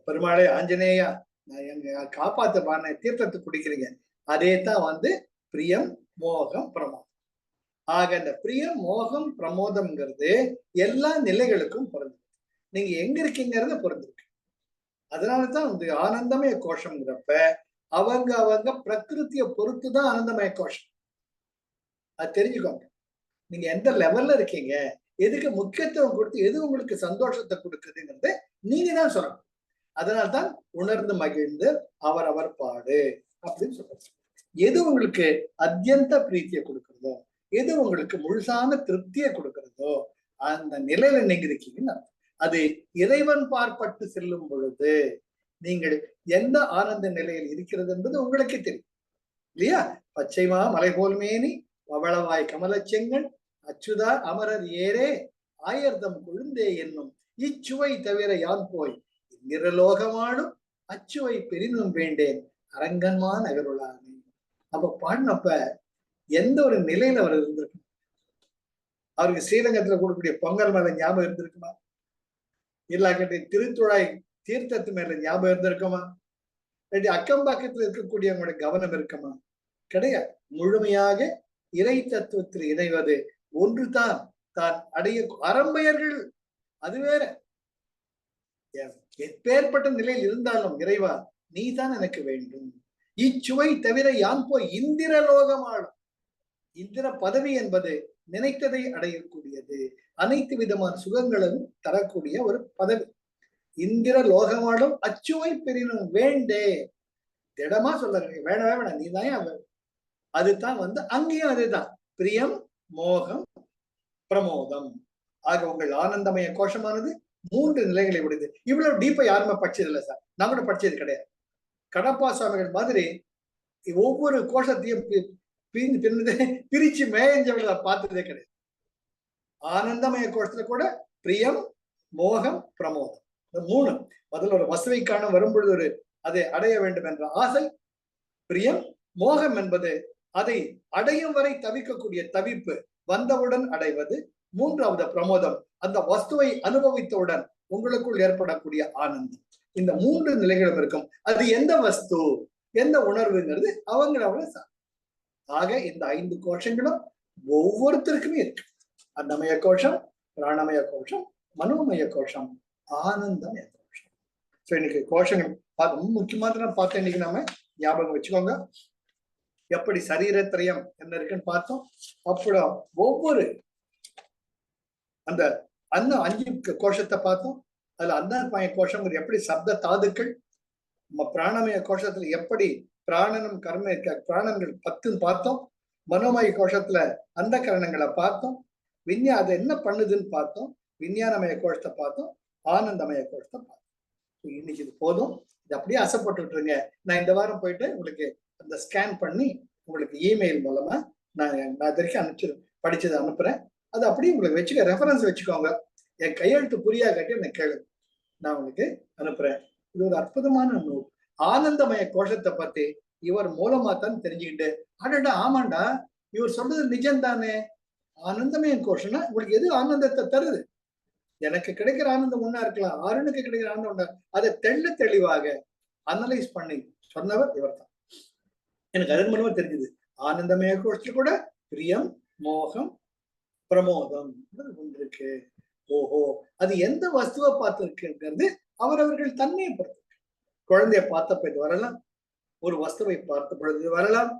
பெருமாளே ஆஞ்சநேயா நான் எங்க காப்பாத்த பாருங்க, தீர்த்தத்தை குடிக்கிறீங்க. அதே தான் வந்து பிரியம், மோகம், பிரமோதம். ஆக இந்த பிரியம், மோகம், பிரமோதம்ங்கிறது எல்லா நிலைகளுக்கும் பொருந்தும். நீங்க எங்க இருக்கீங்கிறத பொருந்திருக்கு. அதனாலதான் வந்து ஆனந்தமய கோஷம்ங்கிறப்ப அவங்க பிரகிருத்திய பொறுத்துதான் ஆனந்தமய கோஷம். அது தெரிஞ்சுக்கோங்க. நீங்க எந்த லெவல்ல இருக்கீங்க, எதுக்கு முக்கியத்துவம் கொடுத்து, எது உங்களுக்கு சந்தோஷத்தை கொடுக்குதுங்கிறத நீங்க தான் சொல்லணும். அதனால்தான் உணர்ந்து மகிழ்ந்து அவர் பாடு அப்படின்னு சொல்றாங்க. எது உங்களுக்கு அத்தியந்த பிரீத்தியை கொடுக்கிறதோ, எது உங்களுக்கு முழுசான திருப்தியை கொடுக்கிறதோ, அந்த நிலையில நீங்க இருக்கீங்கன்னு அர்த்தம். அது இறைவன் பார்ப்பட்டு செல்லும் பொழுது நீங்கள் எந்த ஆனந்த நிலையில் இருக்கிறது என்பது உங்களுக்கே தெரியும் இல்லையா? பச்சைமா மலை போல் மேனி, பவளவாய் கமல செங்கன், அச்சுதா அமரர் ஏரே, ஆயர்தம் கொழுந்தே என்னும் இச்சுவை தவிர யான் போய் நிரலோகமானும் அச்சுவை பெரினும் வேண்டேன் அரங்கன்மா நகருளானே. அப்ப பாடினப்ப எந்த ஒரு நிலையில அவர் இருந்திருக்கும்? அவருக்கு ஸ்ரீரங்கத்துல கொடுக்கக்கூடிய பொங்கல் மேல ஞாபகம் இருந்திருக்குமா? இல்லாட்டி திருத்துழாய் தீர்த்தத்து மேல ஞாபகம் இருந்திருக்குமா? இல்லாட்டி அக்கம் பக்கத்துல இருக்கக்கூடியவங்களோட கவனம் இருக்குமா? கிடையாது. முழுமையாக இறை தத்துவத்தில் இணைவது ஒன்று தான் தான் அடைய அறம்பெயர்கள். அது வேற. எப்பேற்பட்ட நிலையில் இருந்தாலும் இறைவா நீ தான் எனக்கு வேண்டும், இச்சுவை தவிர யான் போய் இந்திர லோகம் ஆளும். இந்திர பதவி என்பது நினைத்ததை அடையக்கூடியது, அனைத்து விதமான சுகங்களும் தரக்கூடிய ஒரு பதவி. இந்திர லோகமாடும் அச்சுவை பெரினும் வேண்டே. திடமா சொல்லுங்க, வேணவே வேணாம், நீ தான். அதுதான் வந்து அங்கேயும் அதுதான் பிரியம், மோகம், பிரமோதம். ஆக உங்கள் ஆனந்தமய கோஷமானது 3 நிலைகளை உடையது. இவ்வளவு டீப்பா யாருமே படிச்சது இல்லை சார், நான் கூட படிச்சது கிடையாது. கடப்பா சுவாமிகள் மாதிரி ஒவ்வொரு கோஷத்தையும் பிரிச்சு மேயஞ்சவர்களை பார்த்ததே கிடையாது. ஆனந்தமய கோஷத்துல கூட பிரியம், மோகம், பிரமோதம், இந்த 3. முதல்ல ஒரு வசுவை காண வரும்பொழுது ஒரு அதை அடைய வேண்டும் என்ற ஆசை, பிரியம். மோகம் என்பது அதை அடையும் வரை தவிக்கக்கூடிய தவிப்பு, வந்தவுடன் அடைவது. 3வது பிரமோதம், அந்த வஸ்துவை அனுபவித்தவுடன் உங்களுக்குள் ஏற்படக்கூடிய ஆனந்தம். இந்த 3 நிலைகளும் இருக்கும். அது எந்த வஸ்து, எந்த உணர்வுங்கிறது அவங்களோட. ஆக இந்த 5 கோஷங்களும் ஒவ்வொருத்தருக்குமே இருக்கு. அன்னமய கோஷம், பிராணமய கோஷம், மனோமய கோஷம், ஆனந்தமய கோஷம். சோ இன்னைக்கு கோஷங்கள் ரொம்ப முக்கியமான பார்த்தோம். இன்னைக்கு நாம ஞாபகம் வச்சுக்கோங்க, எப்படி சரீரத்திரயம் என்ன இருக்குன்னு பார்த்தோம். அப்புறம் ஒவ்வொரு அந்த 5 கோஷத்தை பார்த்தோம். அதுல அன்னமய கோஷம் எப்படி சப்த தாதுக்கள், நம்ம பிராணமய கோஷத்துல எப்படி பிராணனும் கர்ம பிராணங்கள் 10 பார்த்தோம். மனோமய கோஷத்துல அந்த கரணங்களை பார்த்தோம். அது என்ன பண்ணுதுன்னு பார்த்தோம். விஞ்ஞானமய கோஷத்தை பார்த்தோம். ஆனந்தமய கோஷத்தை பார்த்தோம். இன்னைக்கு இது போதும். இது அப்படியே அசைப்பட்டு விட்டுருங்க. நான் இந்த வாரம் போயிட்டு உங்களுக்கு அந்த ஸ்கேன் பண்ணி உங்களுக்கு இமெயில் மூலமா நான் வரைக்கும் படிச்சதை அனுப்புறேன். அது அப்படியே உங்களுக்கு வச்சுக்க, ரெஃபரன்ஸ் வச்சுக்கோங்க. என் கையெழுத்து புரியா கட்டி எனக்கு கேளு, நான் உங்களுக்கு அனுப்புறேன். இது ஒரு அற்புதமான நூல். ஆனந்தமய கோஷத்தை பத்தி இவர் மூலமா தான் தெரிஞ்சுக்கிட்டு, அடடா ஆமாண்டா இவர் சொல்றது நிஜம்தானே, ஆனந்தமய கோஷம்னா உங்களுக்கு எது ஆனந்தத்தை தருது, எனக்கு கிடைக்கிற ஆனந்தம் ஒண்ணா இருக்கலாம், அருணுக்கு கிடைக்கிற ஆனந்தம் ஒண்ணா, அதை தெளிவாக அனலைஸ் பண்ணி சொன்னவர் இவர் தான். எனக்கு அதன் மூலமா தெரிஞ்சது ஆனந்தமய கோஷத்துல கூட பிரியம், மோகம், பிரமோதம் ஒன்று இருக்கு. ஓஹோ, அது எந்த வஸ்துவை பார்த்து இருக்குங்கிறது அவரவர்கள் தன்மையை பொறுத்து. குழந்தைய பார்த்த பொழுது வரலாம், ஒரு வஸ்துவை பார்த்த பொழுது வரலாம்,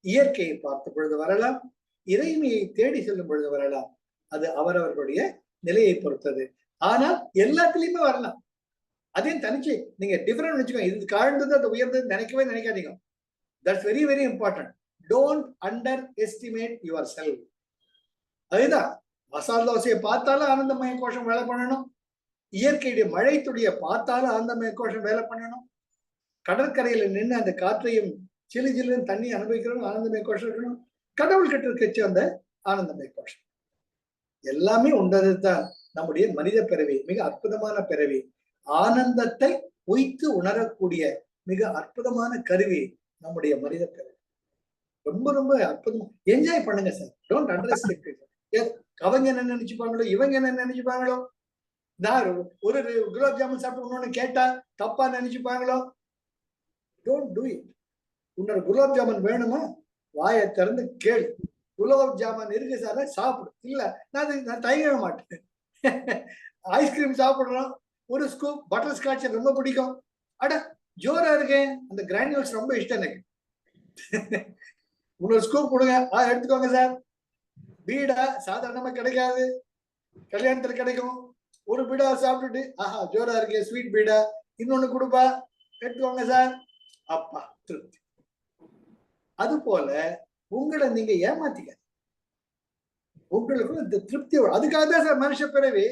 இயற்கையை பார்த்த பொழுது வரலாம், இறைமையை தேடி செல்லும் பொழுது வரலாம். அது அவரவர்களுடைய நிலையை பொறுத்தது. ஆனால் எல்லாத்துலயுமே வரலாம். அதையும் தனிச்சு நீங்க டிஃபரெண்ட் வச்சுக்கோங்க. இது தாழ்ந்தது அது உயர்ந்தது நினைக்கவே நினைக்காதீங்க. That's very very important. Don't under estimate your self. அதுதான் மசால் தோசையை பார்த்தாலும் ஆனந்தமய கோஷம் வேலை பண்ணணும், இயற்கையுடைய மழை துளியை பார்த்தாலும் ஆனந்தமய கோஷம் வேலை பண்ணணும், கடற்கரையில நின்று அந்த காற்றையும் சிலு சிலுன்னு தண்ணி அனுபவிக்கிறோம் ஆனந்தமய கோஷம் இருக்கணும், கடவுள் கிட்ட இருக்கச்சு அந்த ஆனந்தமய கோஷம். எல்லாமே உண்டது தான் நம்முடைய மனித பிறவி, மிக அற்புதமான பிறவி. ஆனந்தத்தை உய்த்து உணரக்கூடிய மிக அற்புதமான கருவி நம்முடைய மனித பிறவி. ரொம்ப ரொம்ப அற்புதமா என்ஜாய் பண்ணுங்க சார். Don't underestimate. அவங்க என்ன நினைச்சுப்பாங்களோ, இவங்க என்ன நினைச்சுப்பாங்களோ, நான் ஒரு குலாப் ஜாமுன் சாப்பிட்டு இன்னொன்னு கேட்டா தப்பா நினைச்சுப்பாங்களோ, டோன்ட் டூ இட். இன்னொரு குலாப் ஜாமுன் வேணுமா, வாயை திறந்து கேளு, குலாப் ஜாமுன் இருக்கு சார் சாப்பிடு. இல்ல நான் தயங்க மாட்டேன். ஐஸ்கிரீம் சாப்பிடுறோம், ஒரு ஸ்கூப் பட்டர் ஸ்காட்ச் ரொம்ப பிடிக்கும், அட ஜோரா இருக்கேன், அந்த கிரானியூல்ஸ் ரொம்ப இஷ்டம் எனக்கு, இன்னொரு ஸ்கூப் கொடுங்க, எடுத்துக்கோங்க சார். பீடா சாதாரணமா கிடைக்காது, கல்யாணத்துல கிடைக்கும். ஒரு பீடா சாப்பிட்டுட்டு ஆஹா ஜோரா இருக்கே ஸ்வீட் பீடா, இன்னொன்னு கொடுப்பா, எடுத்துக்கோங்க சார், அப்பா திருப்தி. அது போல உங்களை நீங்க ஏமாத்திக்க, உங்களுக்கு இந்த திருப்தி. அதுக்காக தான் சார் மனுஷ பிறவி.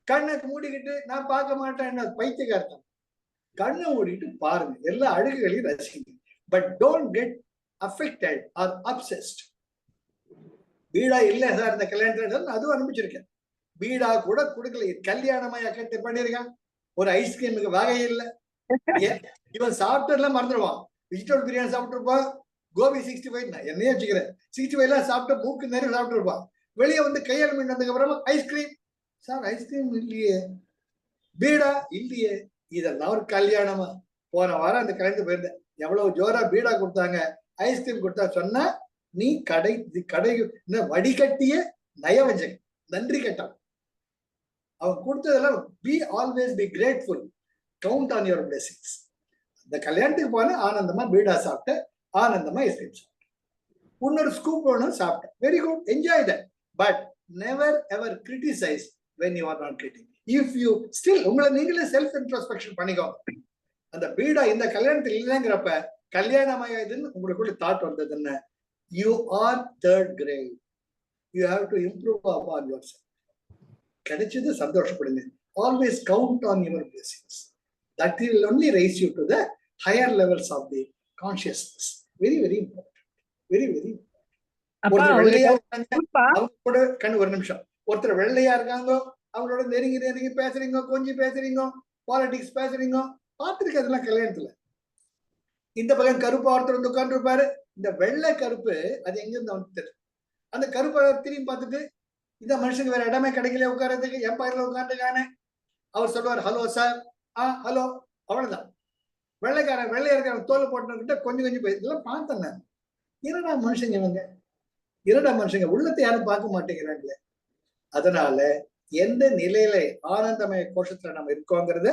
கண்ணை மூடிக்கிட்டு நான் பார்க்க மாட்டேன், என்ன பைத்தியக்காரத்தம். கண்ணை மூடிட்டு பாருங்க, எல்லா அழகுகளையும் ரசிங்க. But don't get affected or obsessed. பீடா இல்லை சார் இந்த கல்யாணத்துல, அதுவும் அனுப்பிச்சிருக்கேன். பீடா கூட கொடுக்கல, கல்யாணமாயா கேட்டு பண்ணிருக்கான். ஒரு ஐஸ்கிரீமுக்கு வகை இல்லை. இவன் சாப்பிட்டதுலாம் மறந்துடுவான். வெஜிடபிள் பிரியாணி சாப்பிட்டு இருப்பான், கோபி 65 என்னையே வச்சுக்கிறேன் 65 எல்லாம் சாப்பிட்டு மூக்கு நிறைய சாப்பிட்டு இருப்பான். வெளியே வந்து கையால் மீண்டதுக்கு அப்புறமா ஐஸ்கிரீம் சார், ஐஸ்கிரீம் இல்லையே, பீடா இல்லையே. இதெல்லாம் ஒரு கல்யாணமா? போன வாரம் அந்த கல்யாணத்துக்கு போயிருந்தேன், எவ்வளவு ஜோரா பீடா கொடுத்தாங்க, ஐஸ்கிரீம் கொடுத்தா சொன்னா நீ கடை வடிகட்டிய நயவஞ்சகன், நன்றி கேட்டான். அவன் கொடுத்ததெல்லாம் be always be grateful, count on your blessings. அந்த கல்யாணத்துக்கு போன ஆனந்தமா பீடா சாப்பிட்ட, ஆனந்தமா ஐஸ்கிரீம் சாப்பிட்டேன், இன்னொரு ஸ்கூப் ஒன்று சாப்பிட்டேன், very good, enjoy that. But never ever criticise when you are not getting. If you still உங்களை நீங்களே செல்ஃப் இன்ட்ரோஸ்பெக்ஷன் பண்ணிக்கோங்க. அந்த பீடா இந்த கல்யாணத்தில் இல்லைங்கிறப்ப கல்யாணமாயதுன்னு உங்களுக்குள்ள தாட் வந்ததுன்னு, you are third grade, you have to improve upon yourself. கிடைச்சது சந்தோஷப்படுங்க, always count on your blessings, that will only raise you to the higher levels of the consciousness. Very very important, very very important. ஒருத்தர் வெள்ளையா அவங்க கூட கண்ணு ஒரு நிமிஷம், ஒருத்தர் வெள்ளையா இருக்காங்க, அவங்களோட நெருங்கி நெருங்கி பேசுறீங்க, கொஞ்சம் பேசுறீங்க, பாலிடிக்ஸ் பேசுறீங்க, பார்த்துருக்கு அதெல்லாம் கல்யாணத்துல. இந்த பக்கம் கருப்பு ஒருத்தர் வந்து உட்கார்ந்து இருப்பாரு, இந்த வெள்ளை கருப்பு அது எங்க இருந்து வந்து தெரியும். அந்த கருப்பை திரும்பி பார்த்துட்டு இந்த மனுஷனுக்கு வேற இடமே கிடைக்கல உட்காரத்துக்கு, என் பக்கத்துல உட்காந்துக்கானே, அவர் சொல்லுவார் ஹலோ சார், ஹலோ, அவ்வளவுதான். வெள்ளைக்காரன் வெள்ளையா இருக்கிற தோல் போட்டுக்கிட்ட கொஞ்சம் கொஞ்சம் போய் இதெல்லாம் பார்த்தேன் நான். இரடா மனுஷங்க இவங்க, இரடா மனுஷங்க, உள்ளத்தை யாரும் பார்க்க மாட்டேங்கிறாங்களே. அதனால எந்த நிலையில ஆனந்தமய கோஷத்துல நம்ம இருக்கோங்கிறத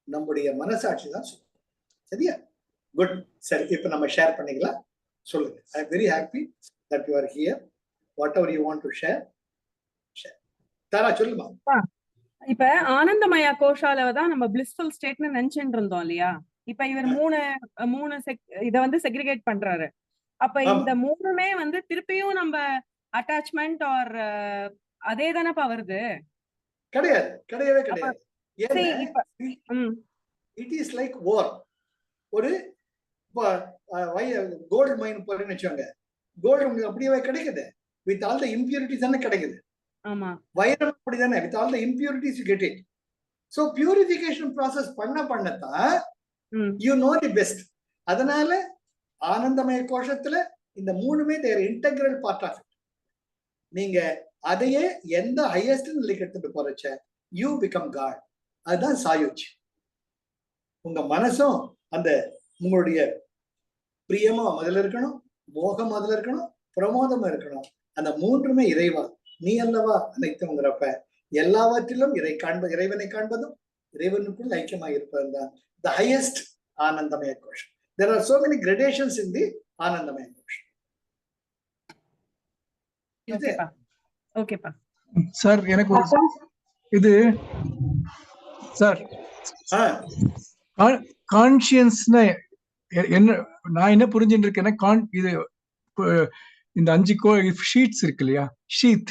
நம்முடைய மனசாட்சி தான் சொல்லும். சரியா? குட். சரி, இப்ப நம்ம ஷேர் பண்ணிக்கலாம். சொல்லுங்க. I am very happy that you are here. What ever you want to share. Tara சொல்லுமா. இப்ப ஆனந்தமயா கோஷால தான் நம்ம பிளிஸ்ஃபுல் ஸ்டேட்னு நினைச்சுட்டு இருந்தோம் இல்லையா? இப்ப இவர் மூணு இத வந்து செக்ரிகேட் பண்றாரு. அப்ப இந்த மூணுமே வந்து திருப்பியும் நம்ம அட்டாச்மெண்ட் ஆர் அதே தானப்பா வருது? கிடையாது, கிடையவே கிடையாது. இட் இஸ் லைக் வார். ஒரு கோல்டு மைன் போறேன்னு வச்சுக்கோங்க, கோல்டு உங்களுக்கு அப்படியே கிடைக்குது, வித் ஆல் த இம்பியூரிட்டிஸ் தானே கிடைக்குது. ஆமா, வைரம் அப்படிதானே, with all the impurities you get it. So purification process பண்ணத்தான் யூ நோ தி பெஸ்ட். அதனால ஆனந்தமய கோஷத்துல இந்த மூணுமே their integral part of it. நீங்க அதையே எந்த ஹையஸ்ட் நிலைக்கு எடுத்துட்டு போறச்ச யூ பிகம் காட். அதுதான் சாயுஜ். உங்க மனசும் அந்த உங்களுடைய பிரியமும் முதல்ல இருக்கணும், மோகம் முதல்ல இருக்கணும், பிரமோதமும் இருக்கணும். அந்த மூன்றுமே இறைவா நீ அல்லவா அனைத்துங்கிறப்ப எல்லாவற்றிலும் இறைவனை காண்பதும் இறைவனுக்குள் ஐக்கியமாக இருப்பதும் தான் the highest ஆனந்தமய கோஷம். There are so many gradations in the ஆனந்தமய கோஷம். ஓகேப்பா சார் எனக்கு ஒரு இது சார் கான்ஷியன்ஸ்னா என்ன நான் என்ன புரிஞ்சுட்டு இருக்கேன்னா இது இந்த 5 ஷீட்ஸ் இருக்கு இல்லையா, ஷீட்.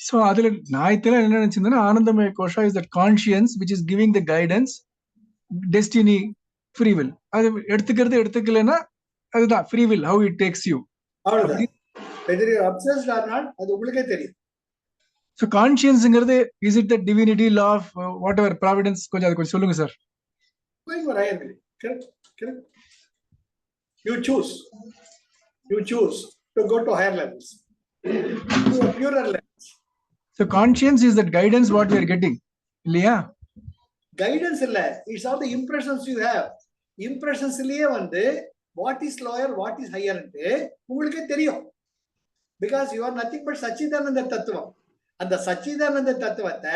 சோ அதுல நான் இதெல்லாம் என்ன நினைச்சிருந்தேன்னா ஆனந்தமய கோஷா is that conscience which is giving the guidance, destiny, free will. அது எடுத்துக்கலன்னா அதுதான் free will, how it takes you. அவ்வளவுதான். whether you are obsessed or not அது உங்களுக்கே தெரியும். So conscienceங்கிறது is it the divinity, law of whatever, providence? கொஞ்சம் அது கொஞ்சம் சொல்லுங்க sir. going for higher will. Correct. You choose to go to higher levels, to a purer levels. So conscience is that guidance what we are getting இல்லையா? guidance இல்ல, it's all the impressions you have. impressionsலயே வந்து what is lower, what is higher ன்னு உங்களுக்கே தெரியும். because you are nothing but சச்சிதானந்த தத்துவம். அந்த சச்சிதானந்த தத்துவத்தை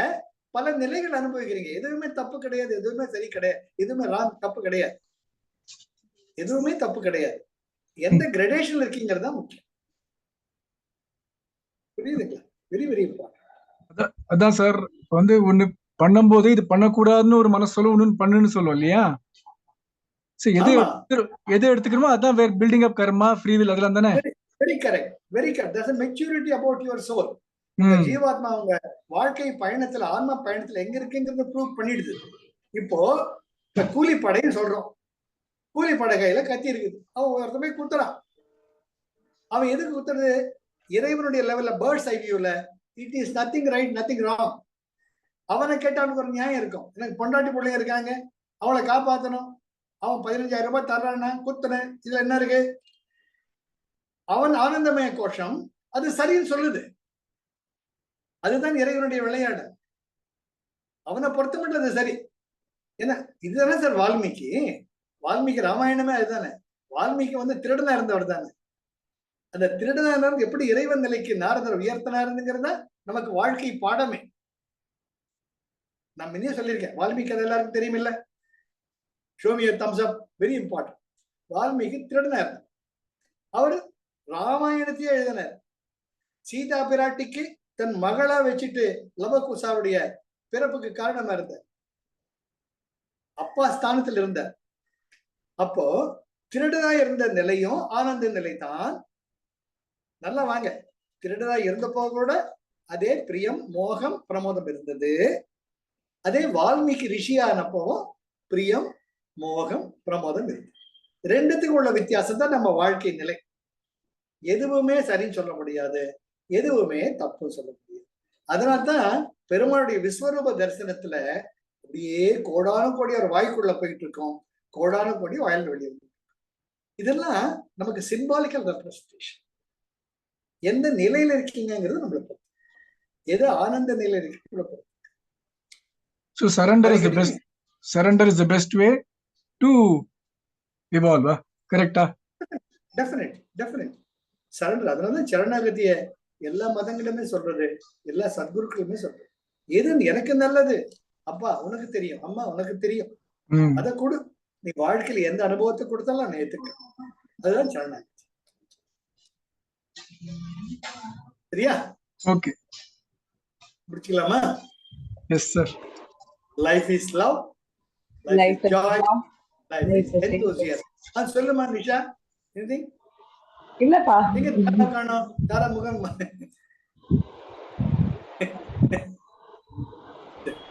பல நிலைகள் அனுபவிக்கிறீங்க. எதுவுமே தப்பு கிடையாது, எதுவுமே சரி கிடையாது, எதுவுமே தப்பு கிடையாது, எதுவுமே தப்பு கிடையாது. எந்த கிரடேஷன்ல இருக்கீங்கிறது தான் முக்கியம். புரியுதுங்களா? Very very important. அதான் சார் வந்து ஒண்ணு பண்ணும்போது இது பண்ணக்கூடாதுன்னு ஒரு மனசு சொல்லும், ஒண்ணு பண்ணுன்னு சொல்லும் இல்லையா? எது எடுத்துக்கிறோமோ அதான் building up karma, free will, அதெல்லாம் தானே? Very correct, very correct. That's a maturity about your soul. ஜீவாத்மா அவங்க வாழ்க்கை பயணத்துல, ஆன்ம பயணத்துல எங்க இருக்குங்கிறத ப்ரூவ் பண்ணிடுது. இப்போ கூலி படைன்னு சொல்றோம். கூலி படை கையில கத்தி இருக்குது, அவன் ஒருத்த போய் குத்துறான். அவன் எதுக்கு குத்துறது? இறைவனுடைய லெவல்ல, பேர்ட்ஸ் ஐ வியூல it is nothing right, nothing wrong. அவனை கேட்டானுக்கு ஒரு நியாயம் இருக்கும். எனக்கு பொண்டாட்டி பிள்ளைங்க இருக்காங்க, அவளை காப்பாற்றணும், அவன் 15,000 ரூபாய் தர்றான்னா குத்துனேன், இதுல என்ன இருக்கு? அவன் ஆனந்தமய கோஷம் அது சரின்னு சொல்லுது. அதுதான் இறைவனுடைய விளையாடு. அவனை பொறுத்த மட்டும் அது சரி. ஏன்னா இதுதானே சார் வால்மீகி ராமாயணமே அதுதானே. வால்மீகி வந்து திருடனா இருந்தவர் தானே. அந்த திருடனா இருந்து எப்படி இறைவன் நிலைக்கு நாரதர் உயர்த்தினாருங்கிறத நமக்கு வாழ்க்கை பாடமே. நான் முன்னே சொல்லியிருக்கேன், வால்மீகி அது எல்லாருக்கும் தெரியும் இல்ல? Show me a thumbs up, very important. Valmiki திருடனா இருந்தார். அவரு ராமாயணத்தையே எழுதினார். சீதா பிராட்டிக்கு தன் மகளா வச்சுட்டு லவகுசாவுடைய பிறப்புக்கு காரணமா இருந்தார். அப்பா ஸ்தானத்தில் இருந்தார். அப்போ திருடனா இருந்த நிலையும் ஆனந்த நிலை தான். நல்லா வாங்க, திருடனா இருந்தப்போ கூட அதே பிரியம், மோகம், பிரமோதம் இருந்தது. அதே வால்மீகி ரிஷியானப்போவும் பிரியம், மோகம், பிரமோதம் இருந்தது. ரெண்டுத்துக்கும் உள்ள வித்தியாசம் தான் நம்ம வாழ்க்கை நிலை. எதுவுமே சரின்னு சொல்ல முடியாது, எதுவுமே தப்புன்னு சொல்ல முடியாது. அதனால்தான் பெருமாளுடைய விஸ்வரூப தரிசனத்துல அப்படியே கோடான கோடி ஒரு வாய்க்குள்ள போயிட்டு இருக்கோம், கோடான கோடி வாயில் வெளியே. இதெல்லாம் நமக்கு சிம்பாலிக்கல் ரெப்ரசன்டேஷன். எந்த நிலையில இருக்கீங்கிறது நம்மளுக்கு, எது ஆனந்த நிலையில இருக்கு. So surrender is the best way to evolve, correct? Definitely surrender. அதனாலதான் சரணாகதிய எல்லா மதங்களுமே சொல்றது, எல்லா சத்குருக்களுமே சொல்றது. எது எனக்கு நல்லது, அப்பா உனக்கு தெரியும், அம்மா உனக்கு தெரியும், அதை கொடு. நீ வாழ்க்கையில எந்த அனுபவத்தை கொடுத்தாலும் நான் ஏத்துக்க. அதுதான் சரணாகதி. சரியா? ஓகே, முடிச்சுக்கலாமா? Yes sir. Life is love, life is joy, life is enthusiasm. சொல்லுமா நிஷா, எனிதிங்? இல்லப்பா, நீங்க காணோம் தாரா முகம்